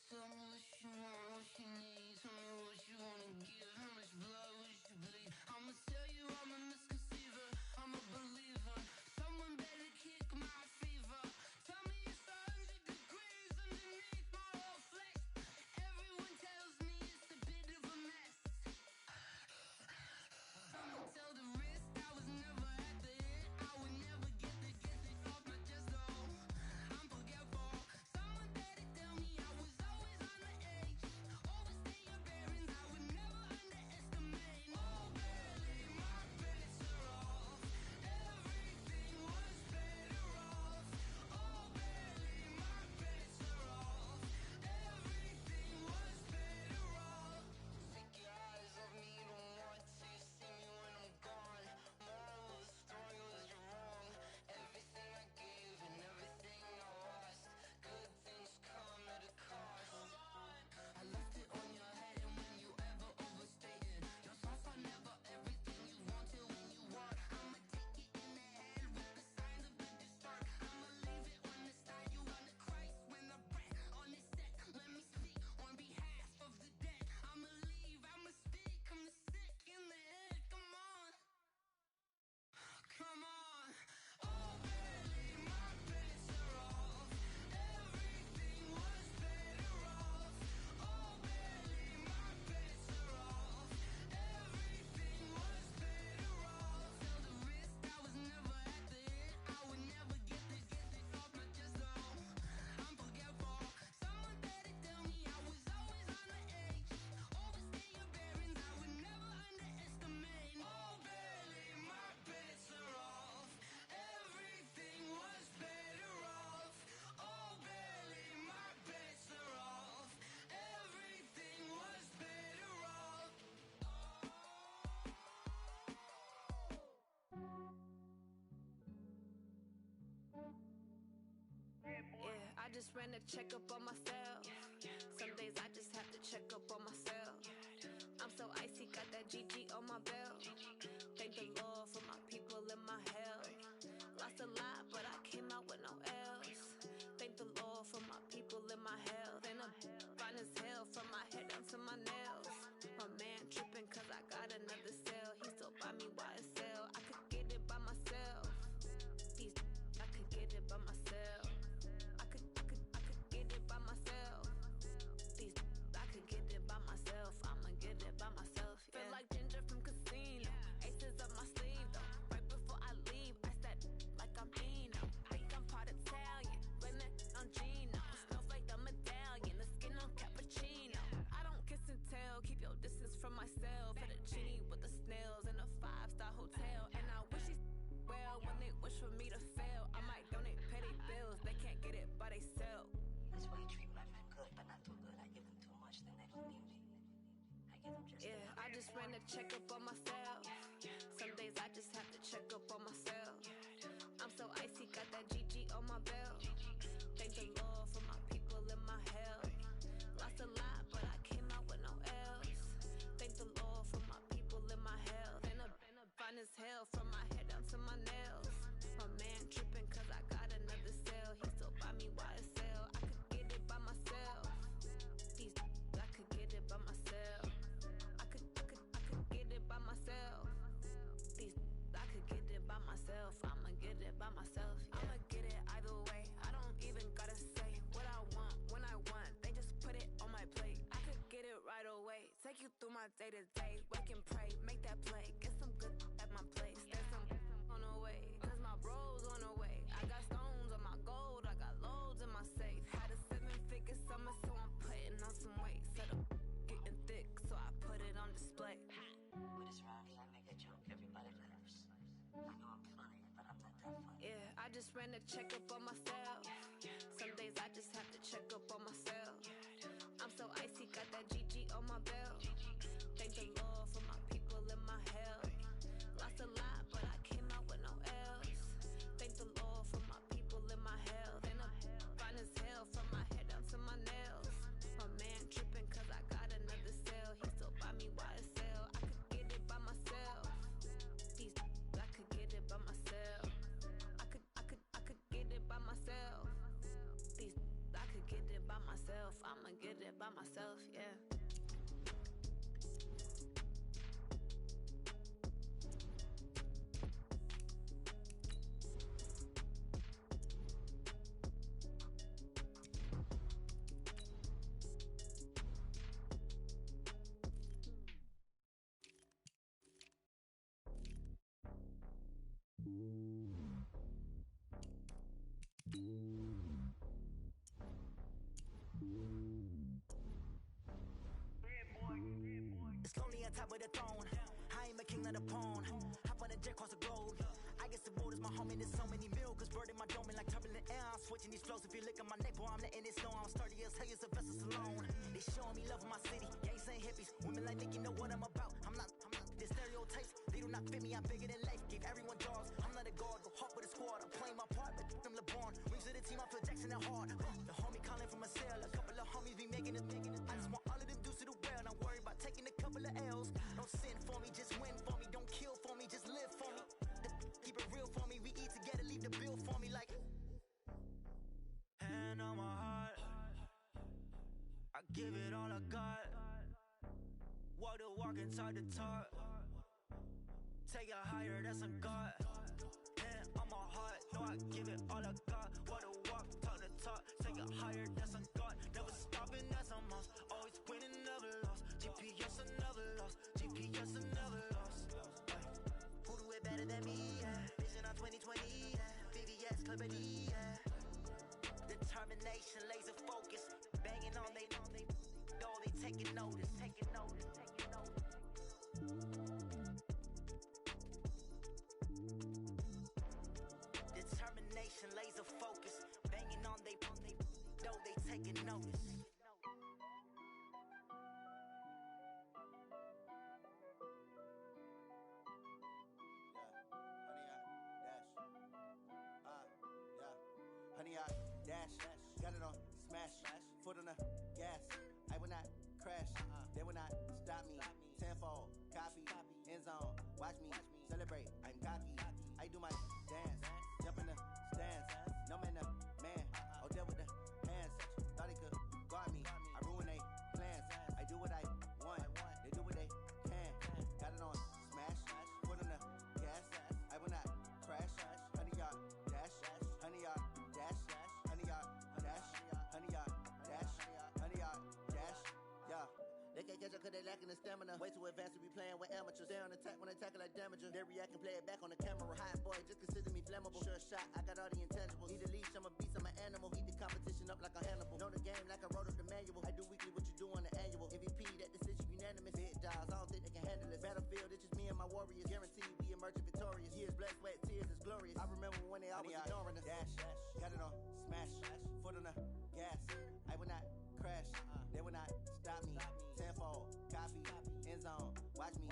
Tell me what you want, what you need. Tell me what you wanna give. How much blood would you bleed? I'ma tell you I'm a misconceiver. I'm a believer. Someone better kick my fever. Tell me it's 100 degrees underneath my whole flesh. Everyone tells me it's a bit of a mess. I'ma tell the risk I was never at the hit. I would never get it off my chest though. I'm forgetful. Someone better tell me I was always on the edge. Overstay your bearings, I would never underestimate. Oh, barely, my bets are off. Everything was better off. Oh, barely, my bets are off. Everything was better off. Take your eyes off me, you don't want to see me when I'm gone. Moral of the story was you're wrong. Everything I gave and everything I lost. Good things come at a cost. I left it on your head, and when you ever overstay it, your thoughts are never everything you wanted when you want. I'ma take it in the head with the signs of the distort. I'ma leave it on the side. You on the Christ when the breath on this set. Let me speak on behalf of the dead. I'ma leave, I'ma speak. I'm the sick in the head. Come on, come on. Oh, barely, my bets are off. Everything was better off. Oh, barely, my bets are off. Everything was better off. Tell the risk I was never at the hit. I would never get it off my chest though. I'm forgetful. Someone better tell me I was always on the edge. Overstay your bearings, I would never underestimate. Oh, barely, my bets are off. Everything was better off. Oh, barely, my bets are off. Everything was better off. Yeah, I just ran a checkup on myself. Some days I just have to check up on myself. I'm so icy, got that GG on my belt. Thank the Lord for my people and my health. Lost a lot, but I came out with no else. Thank the Lord for my people and my health. And I'm fine as hell from my head down to my nails. My man tripping cause I got another cell. He still buy me YSL. I could get it by myself. I could get it by myself. I could get it by myself. just ran a checkup on myself. Some days I just have to check up on myself. I'm so icy, got that GG on my belt. Thank the Lord for my people and my health. Lost a lot, but I came out with no L's. Thank the Lord for my people and my health. And a fine as hell from my head down to my nails. My man tripping cause I got another cell. He still buy me YSL. I could get it by myself. These I could get it by myself. I could get it by myself. These I could get it by myself. I'ma get it by myself. Yeah. I'ma get it either way. I don't even gotta say what I want when I want. They just put it on my plate. I could get it right away. Take you through my day to day. Wake and pray, make that play. Get some good at my place. There's some on the way. Cause my bros on the way. I got stones on my gold. I got loads in my safe. Had a 7-figure summer, so I'm putting on some weight. Set up getting thick, so I put it on display. With this rhyme, I make a joke everybody laughs. I know I'm funny, but I'm not that funny. Yeah, I just ran a checkup on myself. Some days I just have to check up on myself. I'm so icy, got that GG on my belt. Thank the Lord for my people and my health. Lost a lot, but I came out with no L's. Thank the Lord for my people and my health. And I'm fine as hell from my head down to my nails. My man tripping cause I got another cell. He still buy me YSL. I could get it by myself. These I could get it by myself. I could get it by myself. These I could get it by myself. I'ma get it by myself, yeah. It's lonely on top of the throne. I am a king, not a pawn. Hop on a jet across the globe. I guess the world is my home and there's so many milkers bird in my dome and like turbulent air. I'm switching these flows. If you look at my neck, boy, I'm letting it snow. I'm sturdy as hell, as a vessel alone. They showing me love in my city. Gangs ain't hippies. Women like think you know what I'm about. I'm not the stereotypes. They do not fit me. I'm bigger than life. Give everyone jaws. I'm not a guard. Go hop with a squad. I'm playing my part, but them LeBron. Rings to the team. I feel Jackson and hard. The homie calling from a cell. A couple of homies be making it. I just want all of them dudes to do well. Not worry about taking a couple of L's. Don't sin for me, just win for me. Don't kill for me, just live for me. Keep it real for me. We eat together, leave the bill for me like. Hand on my heart, I give it all I got. Walk the walk and talk the talk. Take it higher, that's a God. Hand on my heart, no, I give it all I got. Walk the walk, talk the talk. Take it higher, that's a God. Never stopping, that's a must. Always winning, never lost. GPS, I never lost. GPS, I never lost. Who do it better than me? Yeah. Vision on 2020. Yeah. VVS, Clipper D. Yeah. Determination, laser focus. Banging on they taking notice. Taking notice. Taking notice. Determination, laser focus. Banging on they taking notice. Honey, I dash, got it on smash, foot on the gas. I will not crash, they will not stop me. Tenfold, copy, end zone, watch me celebrate. I'm cocky, I do my dance, jump in the stands. No man, the man, oh there with the hands. Thought he could guard me, I ruin they plans. I do what I want, they do what they can. Got it on smash, foot on the gas. I will not crash, honey, y'all dash, honey, y'all dash, honey, y'all dash, honey, y'all dash, honey, y'all dash, yeah. They can't catch up cause they lacking the stamina. Way too advanced to be playing with amateurs. They on attack when they tackle like damager. They react and play it back on the camera. Hot boy, just consider me flammable. Sure shot, I got all the intangibles. Need a leash, I'm a beast, I'm an animal. Eat the competition up like a Hannibal. Know the game like I wrote up the manual. I do weekly what you do on the annual. MVP, that decision unanimous. Big dogs, I don't think they can handle it. Battlefield, it's just me and my warriors. Guaranteed we emerging victorious. Years, blood, sweat, tears, it's glorious. I remember when they always ignoring us. Dash, got it on smash, foot on the gas. I will not crash, they will not stop me. Tenfold, copy, end zone, watch me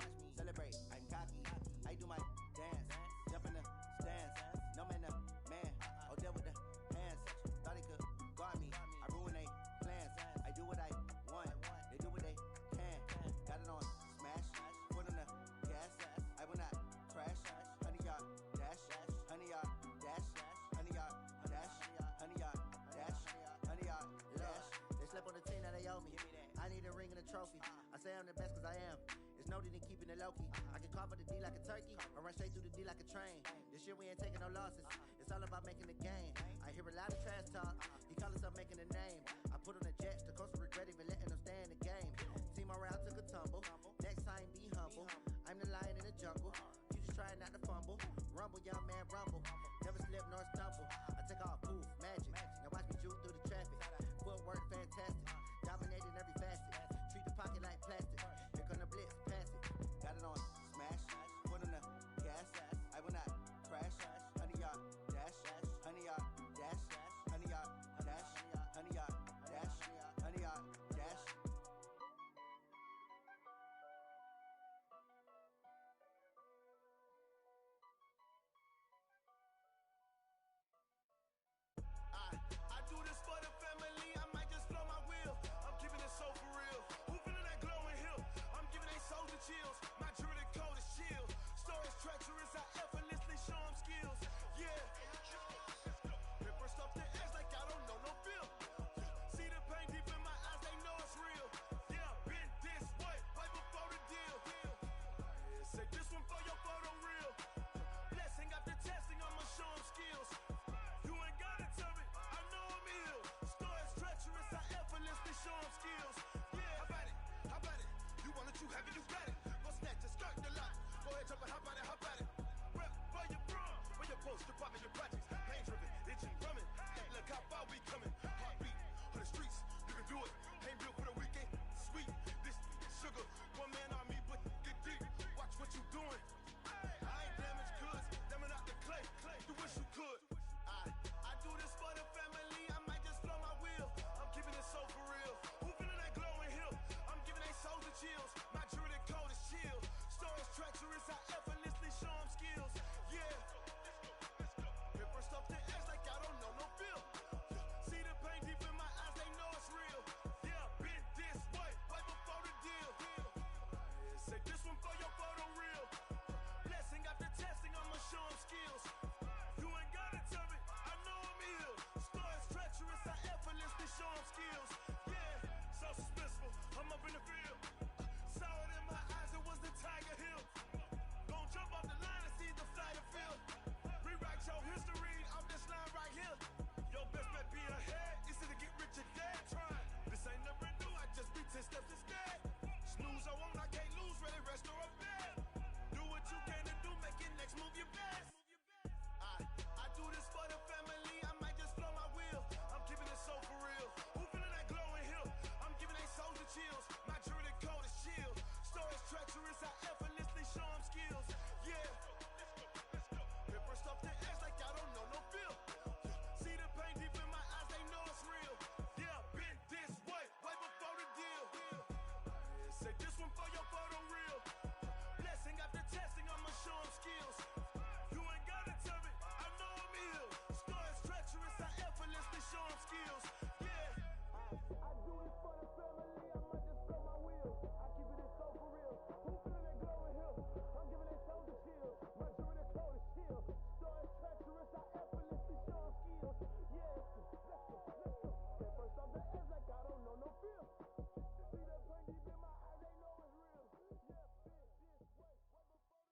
I do my dance, jump in the stands. No man, man. Oh, there with the hands. Thought they could guard me. I ruin they plans. I do what I want. They do what they can. Got it on smash. Foot on the gas. I will not crash. 100-yard dash. 100-yard dash. 100-yard dash. 100-yard dash. 100-yard dash. They slept on the team that they owe me. I need a ring and a trophy. I say I'm the best cause I am. It's noted in keeping it low-key. I can carve up the D like a turkey or run straight through the D like a train. This year we ain't taking no losses. It's all about making the game. I hear a lot of trash talk. He call himself making a name. I put on the Jets. The coach will regret even letting them stay in the game. Team morale took a tumble. Next time be humble. I'm the lion in the jungle. You just trying not to fumble. Rumble, young man, rumble. Never slip nor stumble. I take off, poof, magic. Now watch me juke through the traffic. Footwork fantastic. Dominating every facet. Treat the pocket like plastic. Here come the blitz, pass it. Got it on smash. Foot on the gas. I will not crash. 100-yard dash. 100-yard dash. 100-yard dash. 100-yard dash. 100-yard dash. I do this for the family, I might just blow my wheel. I'm keeping it so for real. Who feeling that glowing hill? I'm giving they soldier chills. My jewelry code is chill. Stories treacherous, I effortlessly show them skills. Yeah. Paper stuff the edge like I don't know no feel. See the pain deep in my eyes, they know it's real. Yeah, been this way, right before the deal. Say this one for your photo reel. Blessing after testing, I'ma show them skills. You ain't gotta tell me, I know I'm ill. Stories treacherous, I effortlessly show them skills. Yeah, how about it? How about it? You want it, you have it, you got it. Go snatch it, skirt the lot. Go ahead, jump it, how about it? How about it? Rep for your bro, for your post, your pop, and your projects. Pain driven, itching, drumming. Look how far we coming. Heartbeat on the streets, you can do it. Ain't built for the weekend. Sweet, this sugar, one man army, but get deep. Watch what you doing. I ain't damaged goods, them out the clay. You wish you could. I do this for the family, I might just blow my wheel. I'm keeping it so for real. Who feeling that glowing hill? I'm giving they soldier chills. My jewelry code is chill. Stories treacherous, I effortlessly show them skills. Yeah. Paper stuff the edge like I don't know no feel. See the pain deep in my eyes, they know it's real. Yeah, been this way, right before the deal. Say this one for your photo reel. Blessing after testing, I'ma show them skills. You ain't gotta tell me, I know I'm ill. Stories treacherous, I effortlessly show them skills. Yeah, so suspenseful, I'm up in the field. Saw it in my eyes, it was the Tiger Hill. Gon' jump off the line and see the flight of field. Rewrite your history off this line right here. Your best bet be ahead, easy to get rich or dead trying. This ain't never new, I just be 10 steps instead. Snooze I won't, I can't lose, ready, rest or a bed. Do what you can to do, make it next move your best. I do this for the family, I might just blow my wheel. I'm keeping it so for real. Who feeling that glowing hill? I'm giving they soldier chills. My jewelry code is chill. Stories treacherous, I effortlessly show them skills. Yeah. Paper stuff the edge like I don't know no feel. See the pain deep in my eyes, they know it's real. Yeah, been this way, right before the deal. Say this one for your photo reel. Blessing after testing, I'ma show them skills. You ain't gotta tell me, I know I'm ill. Stories treacherous, I effortlessly show them skills. Yeah. I do this for the family, I might just blow my wheel. I keep it so for real. Who feeling that glowing hill? I'm giving they soldier chill. My jewelry code is chill. Stories treacherous, I effortlessly show them skills. Yeah. Let's go. Get first off the edge like I don't know no feel. See that pain deep in my eyes, they know it's real. Yeah, been this way, right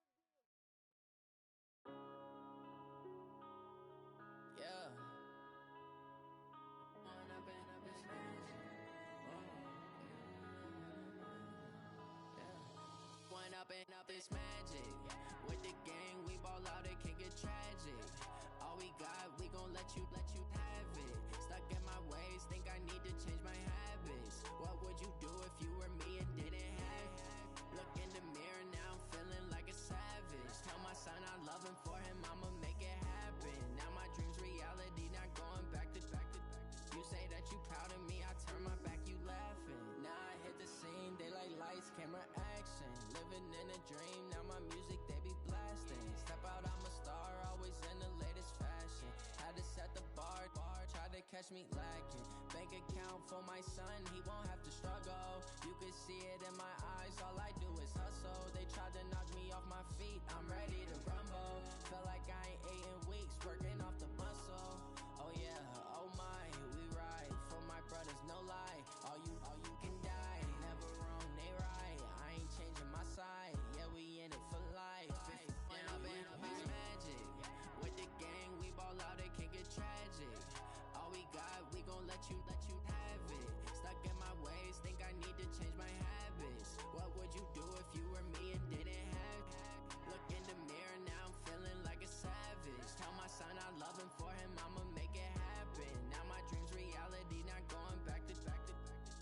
before the deal. Yeah. When I've been up this magic. When up and up this magic. With the gang, we ball out, it can get tragic. All we got, we gon' let you have it. Stuck in my ways, think I need to change my habits. What would you do if you were me and didn't have it? Look in the mirror, now I'm feeling like a savage. Tell my son I love him, for him I'ma make it happen. Now my dream's reality, not going back to. You say that you proud of me, I turn my back, you laughing. Now I hit the scene, they like lights, camera, action. Living in a dream, now my music, catch me lacking. Bank account for my son, he won't have to struggle. You can see it in my eyes, all I do is hustle. They tried to knock me off my feet, I'm ready to rumble. Felt like I ain't ate in weeks, working off the muscle. Oh yeah, oh my, we ride for my brothers, no lie. All you can die, never wrong, they right. I ain't changing my side, yeah, we in it for life. And up in magic, with the gang, we ball out, it can get tragic. All we got, we gon' let you have it. Stuck in my ways, think I need to change my habits. What would you do if you were me and didn't have it? Look in the mirror, now I'm feeling like a savage. Tell my son I love him, for him I'ma make it happen. Now my dream's reality, not going back to.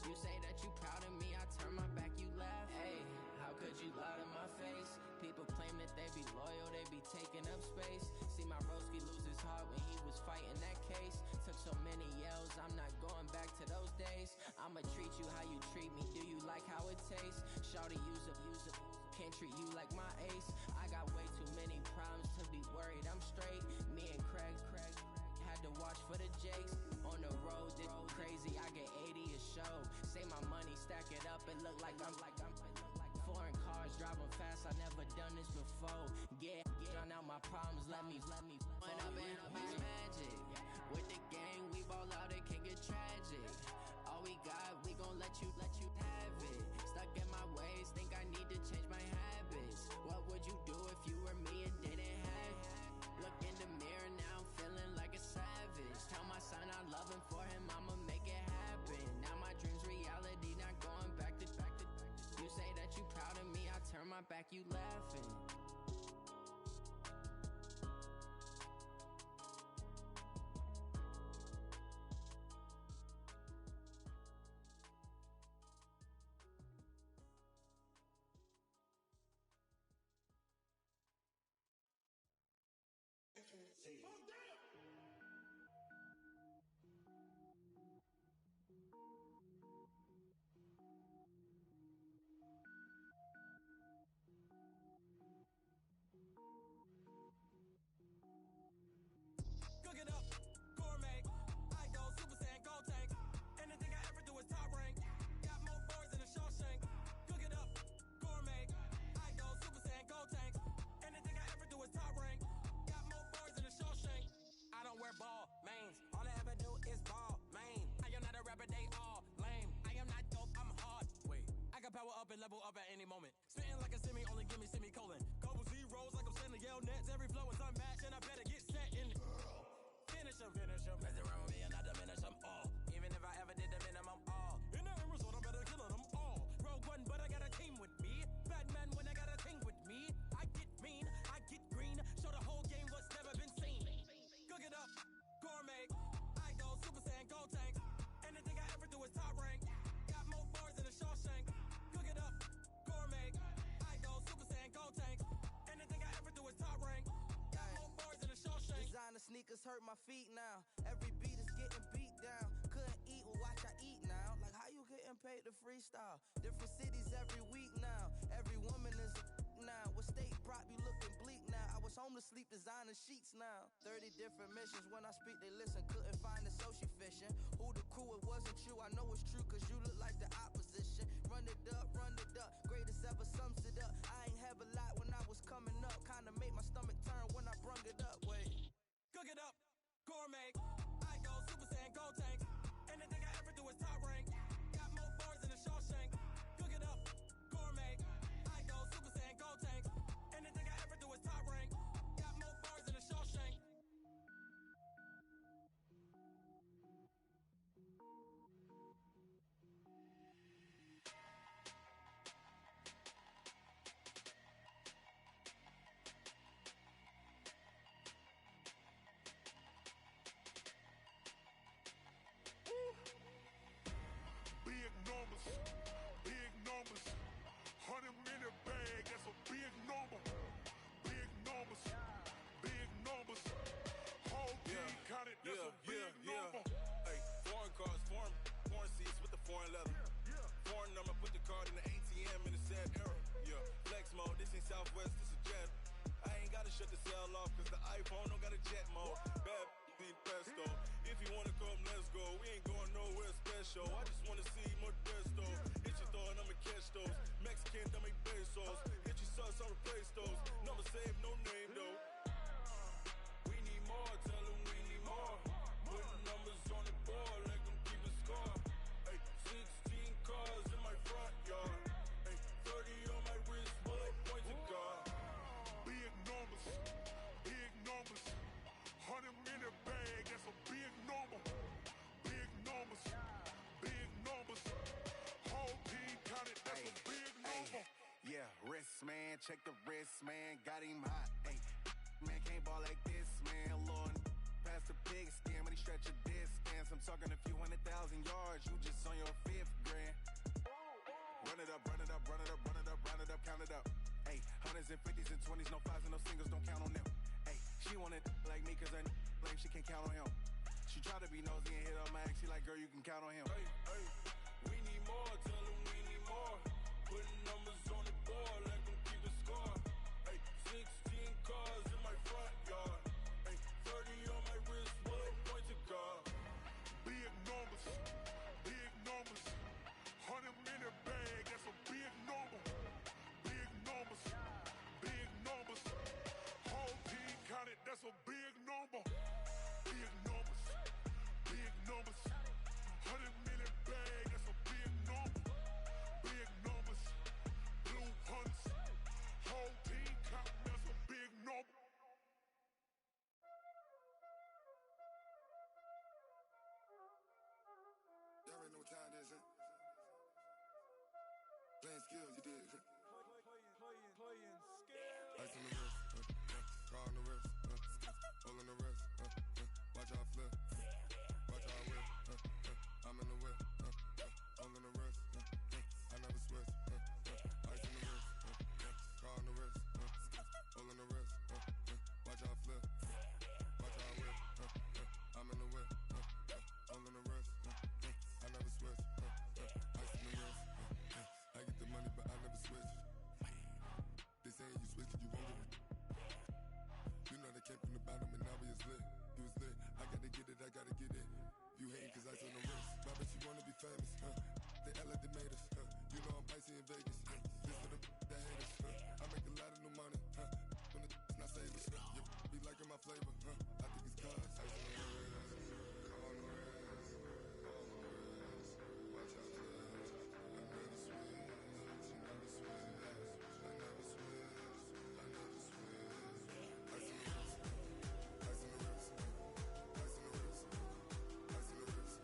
You say that you proud of me, I turn my back, you laugh. Hey, how could you lie to my face? People claim that they be loyal, they be taking up space. See my broski lose his heart when he was fighting that case. Took so many yells, I'm not going back to those days. I'ma treat you how you treat me, do you like how it tastes? Shawty use up, can't treat you like my ace. I got way too many problems to be worried, I'm straight. Me and Craig had to watch for the Jakes. On the road, this crazy, I get 80 a show. Say my money, stack it up, it look like I'm foreign cars, driving fast, I never done this before. Get drown out my problems, let me When up in magic, with the gang, we ball out, it can get tragic. All we got, we gon' let you have it. Stuck in my ways, think I need to change my habits. What would you do if you were me and didn't have it? Look in the mirror, now I'm feeling like a savage. Tell my son I love him, for him I'ma make it happen. Now my dream's reality, not going back to. You say that you proud of me, I turn my back, you laughing. Cook it up, gourmet. I go Super Saiyan, gold tank. Anything I ever do is top rank. Got more boys than a Shawshank. Cook it up, gourmet. I go Super Saiyan, gold tank. Anything I ever do is top rank. Got more boys than a Shawshank. I don't wear ball mains. All I ever do is ball main. I am not a rapper, they all lame. I am not dope, I'm hard. Wait, I can power up and level up at any moment. Spitting like a semi, only give me semicolon. Couple zeros like I'm sending yell nets. Every flow is unmatched and I better get set in. Finish them. Mess around with me and I diminish them all. Even if I ever did the minimum all. In that result, I'm better killing them all. Rogue One, but I got a team with me. Batman when I got a team with me. I get mean, I get green. Show the whole game what's never been seen. Cook it up, gourmet. I go Super Saiyan, gold tank. Anything I ever do is top rank. Got more bars than a Shawshank. Cook it up, gourmet. I go Super Saiyan, gold tank. Anything I ever do is top rank. Got more bars than a Shawshank. Designer sneakers hurt my feet now. Every beat is getting beat down. Couldn't eat, well watch I eat now. Like how you getting paid to freestyle? Different cities every week now. Every woman is a now. With state prop, you looking bleak now. I was home to sleep, designer sheets now. 30 different missions. When I speak, they listen. Couldn't find the social fishing. Who the crew, it wasn't you. I know it's true, cause you look like the opposition. Run it up. Greatest ever sums it up. I ain't have a lot when I was coming up. Kinda made my stomach turn when I brung it up. Wait. Cook it up, gourmet. I go Super Saiyan, gold tank. Anything I ever do is top rank. Got more bars than a Shawshank. Cook it up, gourmet. I go Super Saiyan, gold tank. Anything I ever do is top rank. Got more bars than a Shawshank. Big numbers, 100 minute bag, that's a big number. Big numbers, whole team counted, that's a big number. Hey, foreign cars, foreign seats with the foreign leather. Foreign number, put the card in the ATM in the sad era. Yeah, flex mode, this ain't Southwest, this is jet. I ain't gotta shut the cell off, cause the iPhone don't got a jet mode. Bad 16 pesto. If you wanna come, let's go. We ain't going nowhere special. I just wanna see Modesto. Hit your thought, I'ma catch those. Mexican, I make pesos. Hit your sus, I'll replace those. Number save, no name though. We need more, tell them we need more. Putting numbers on the board, like them keep a score. Ay, 16 cars in my front yard. Ay, 30 on my wrist, bullet point to God. Big numbers, big numbers. 100 in a bag, that's a big number. Big numbers, big numbers. Whole team counted, that's a big number. Yeah, wrist man, check the wrist man, got him hot. Ay, man can't ball like this, man. Lord, past the pig skin, but he stretch a distance. I'm talking a few 100,000 yards, you just on your 5th grand. Run it up, run it up, run it up, run it up, run it up, count it up. Ay, hundreds and 50s and 20s, no 5s and no singles, don't count on them. Ay, she wanted like me, cause her like she can't count on him. She tried to be nosy and hit up my ex, she like, girl, you can count on him. Ay, ay, we need more, tell them we need more. Putting numbers on the board, like them keep a score. Ay, 16 cars in my front yard. Ay, 30 on my wrist, bullet point to God. Big numbers, big numbers. 100 in a bag, that's a big number. Big numbers, big numbers. Whole team counted, that's a big number. Big numbers, big numbers. 100 in a bag, that's a big number. Big numbers, blue hunts. Whole team counting, that's a big number. Y'all already know what time it is, huh? Playing skills, you did. Playing Ice on the wrist, car on the wrist, hole in the wrist, watch how I flip, watch how I whip, I'm in the whip, hole in the wrist, I never switch, ice on the wrist, car on the wrist, hole in the wrist, watch how I flip, watch how I whip, I'm in the whip, hole in the wrist, I never switch, ice on the wrist, I get the money but I never switch. They saying you switch and you won't get it. You know they came from the bottom and now we is lit. You was lit, I gotta get it, I gotta get it. You hating cause ice on the wrist. My bitch, you wanna be famous, They act like they made us, You know I'm icy in Vegas, This for the that hate us, I make a lot of new money, When the not savers, You be liking my flavor, I think it's cause ice on the wrist, car on the wrist, all on the wrist. Watch out, cuz I never switch, you never switch. I never switch, I never switch. Ice on the wrist, ice on the wrist, ice on the wrist, ice on the wrist, ice on the wrist,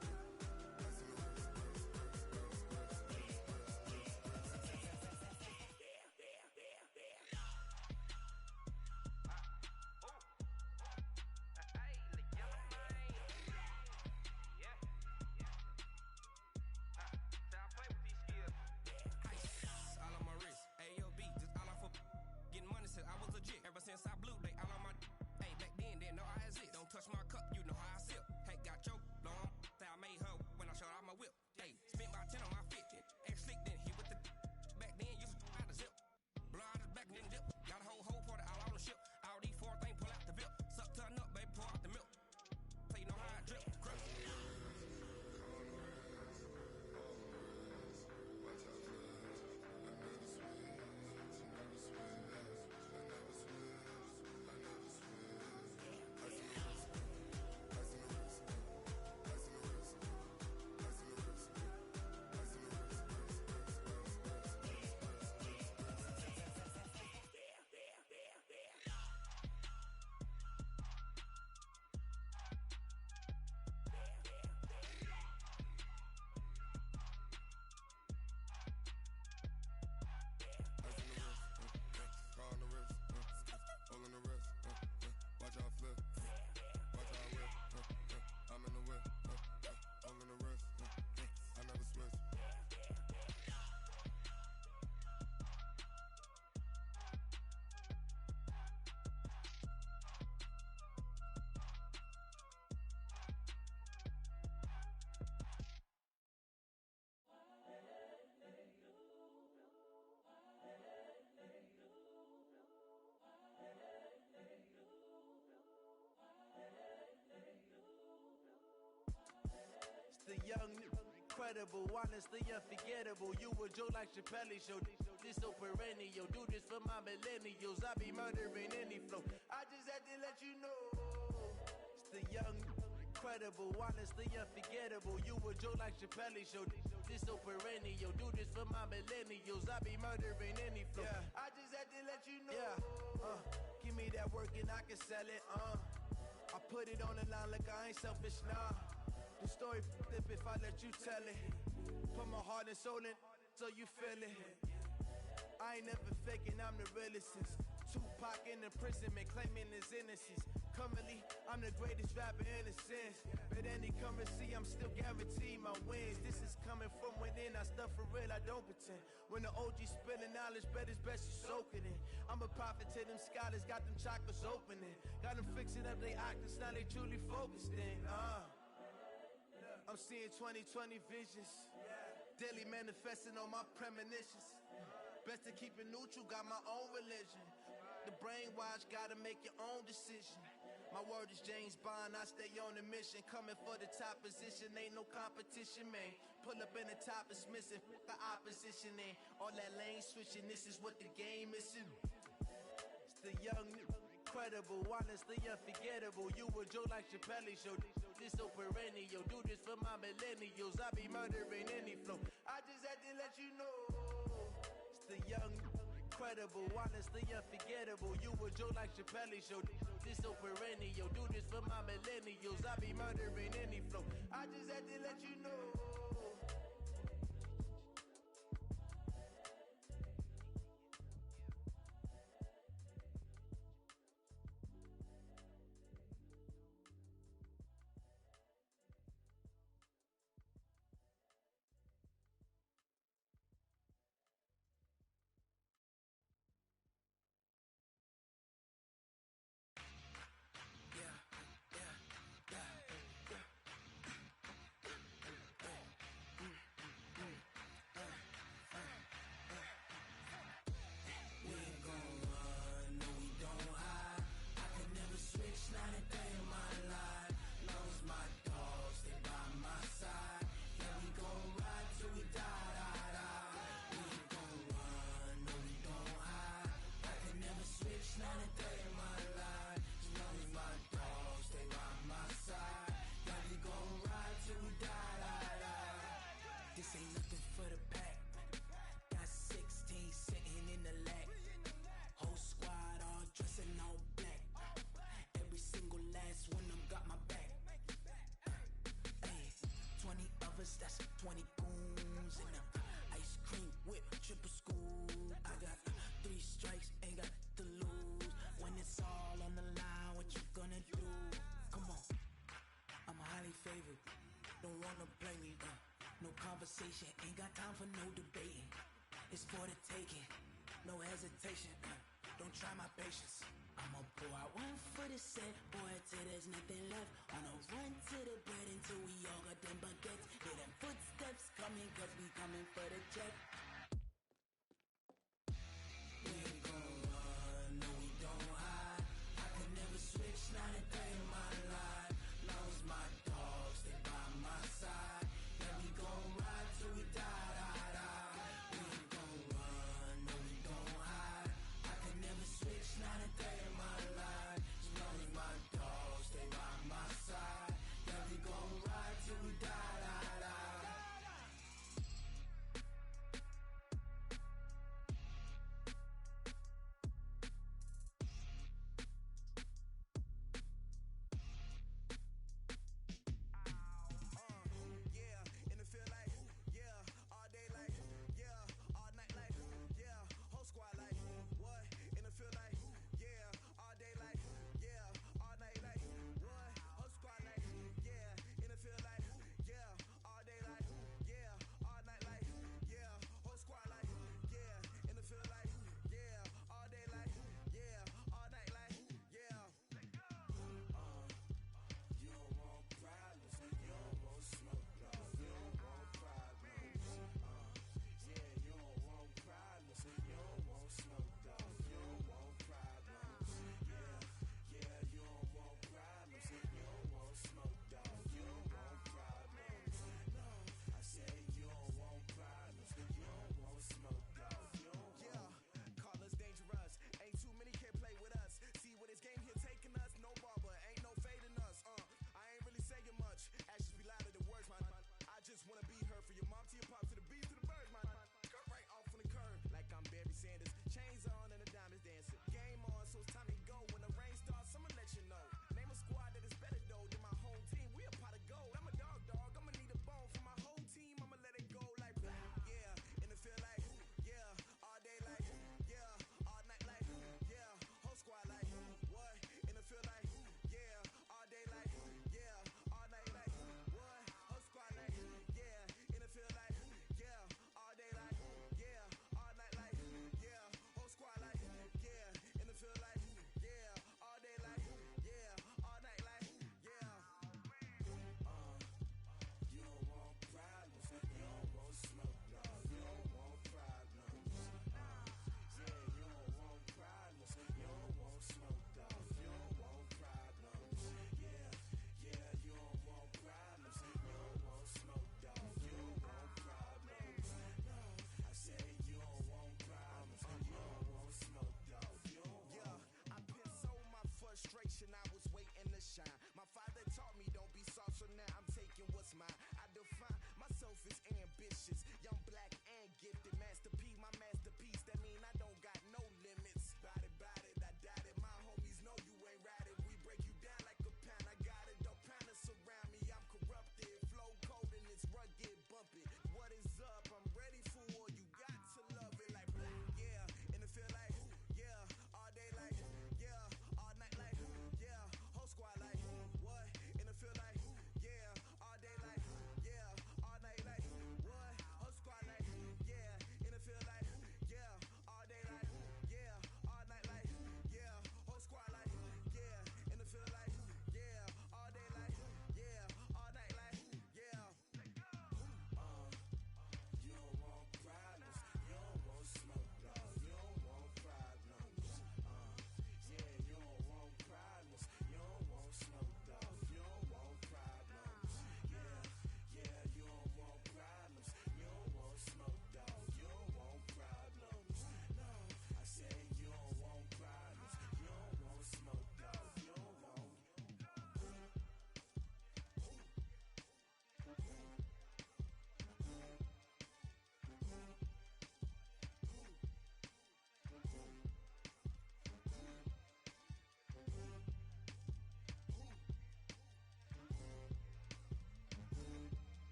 young, incredible, honestly unforgettable. You a joke like Chappelle Show. This so perennial. Do this for my millennials. I be murdering any flow. I just had to let you know. It's the young, incredible, honestly unforgettable. You a joke like Chappelle Show. This so perennial. Do this for my millennials. I be murdering any flow. Yeah. I just had to let you know. Yeah. Give me that work and I can sell it. I put it on the line like I ain't selfish, nah. The story flip if I let you tell it. Put my heart and soul in so you feel it. I ain't never faking, I'm the realest since Tupac in imprisonment, claiming his innocence. Currently, I'm the greatest rapper in a sense. But any currency, I'm still guaranteed my wins. This is coming from within, I stuff for real, I don't pretend. When the OG spilling knowledge, bet it's best you soak it in. I'm a prophet to them scholars, got them chakras opening. Got them fixing up their octaves, now they truly focused in. I'm seeing 2020 visions. Daily manifesting on my premonitions. Best to keep it neutral, got my own religion. The brainwash, gotta make your own decision. My word is James Bond, I stay on a mission. Coming for the top position, ain't no competition, man. Pull up in the top is missing, the opposition ain't. All that lane switching, this is what the game is. It's the young, incredible, honestly unforgettable. You a joke like Chappelle Show. This so perennial. Do this for my millennials. I be murdering any flow. I just had to let you know. It's the young, incredible, honestly unforgettable. You a joke like Chappelle Show. This so perennial. Do this for my millennials. I be murdering any flow. I just had to let you know. That's 20 goons and a ice cream whip, triple scoop. I got 3 strikes, ain't got to lose. When it's all on the line, what you gonna do? Come on, I'm highly favored. Don't wanna play me, no conversation, ain't got time for no debating. It's for the taking, no hesitation. Don't try my patience. I'ma pour out one for the set, boy, till there's nothing left. On a run to the bread until we all got them baguettes. Hear them footsteps coming, cause we coming for the check. We ain't gon' run, no we don't hide. I could never switch, not a day in my life. Long as my dogs, they by my side. Yeah, we gon' ride till we die, die, die. We ain't gon' run, no we don't hide. I could never switch, not a day in my life. As long as my dogs, they by my side. Yeah, we gon' ride till we die, die.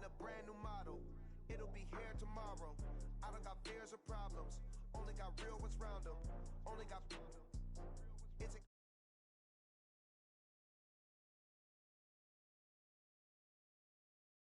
a brand new model. It'll be here tomorrow. I don't got fears or problems, only got real ones round them.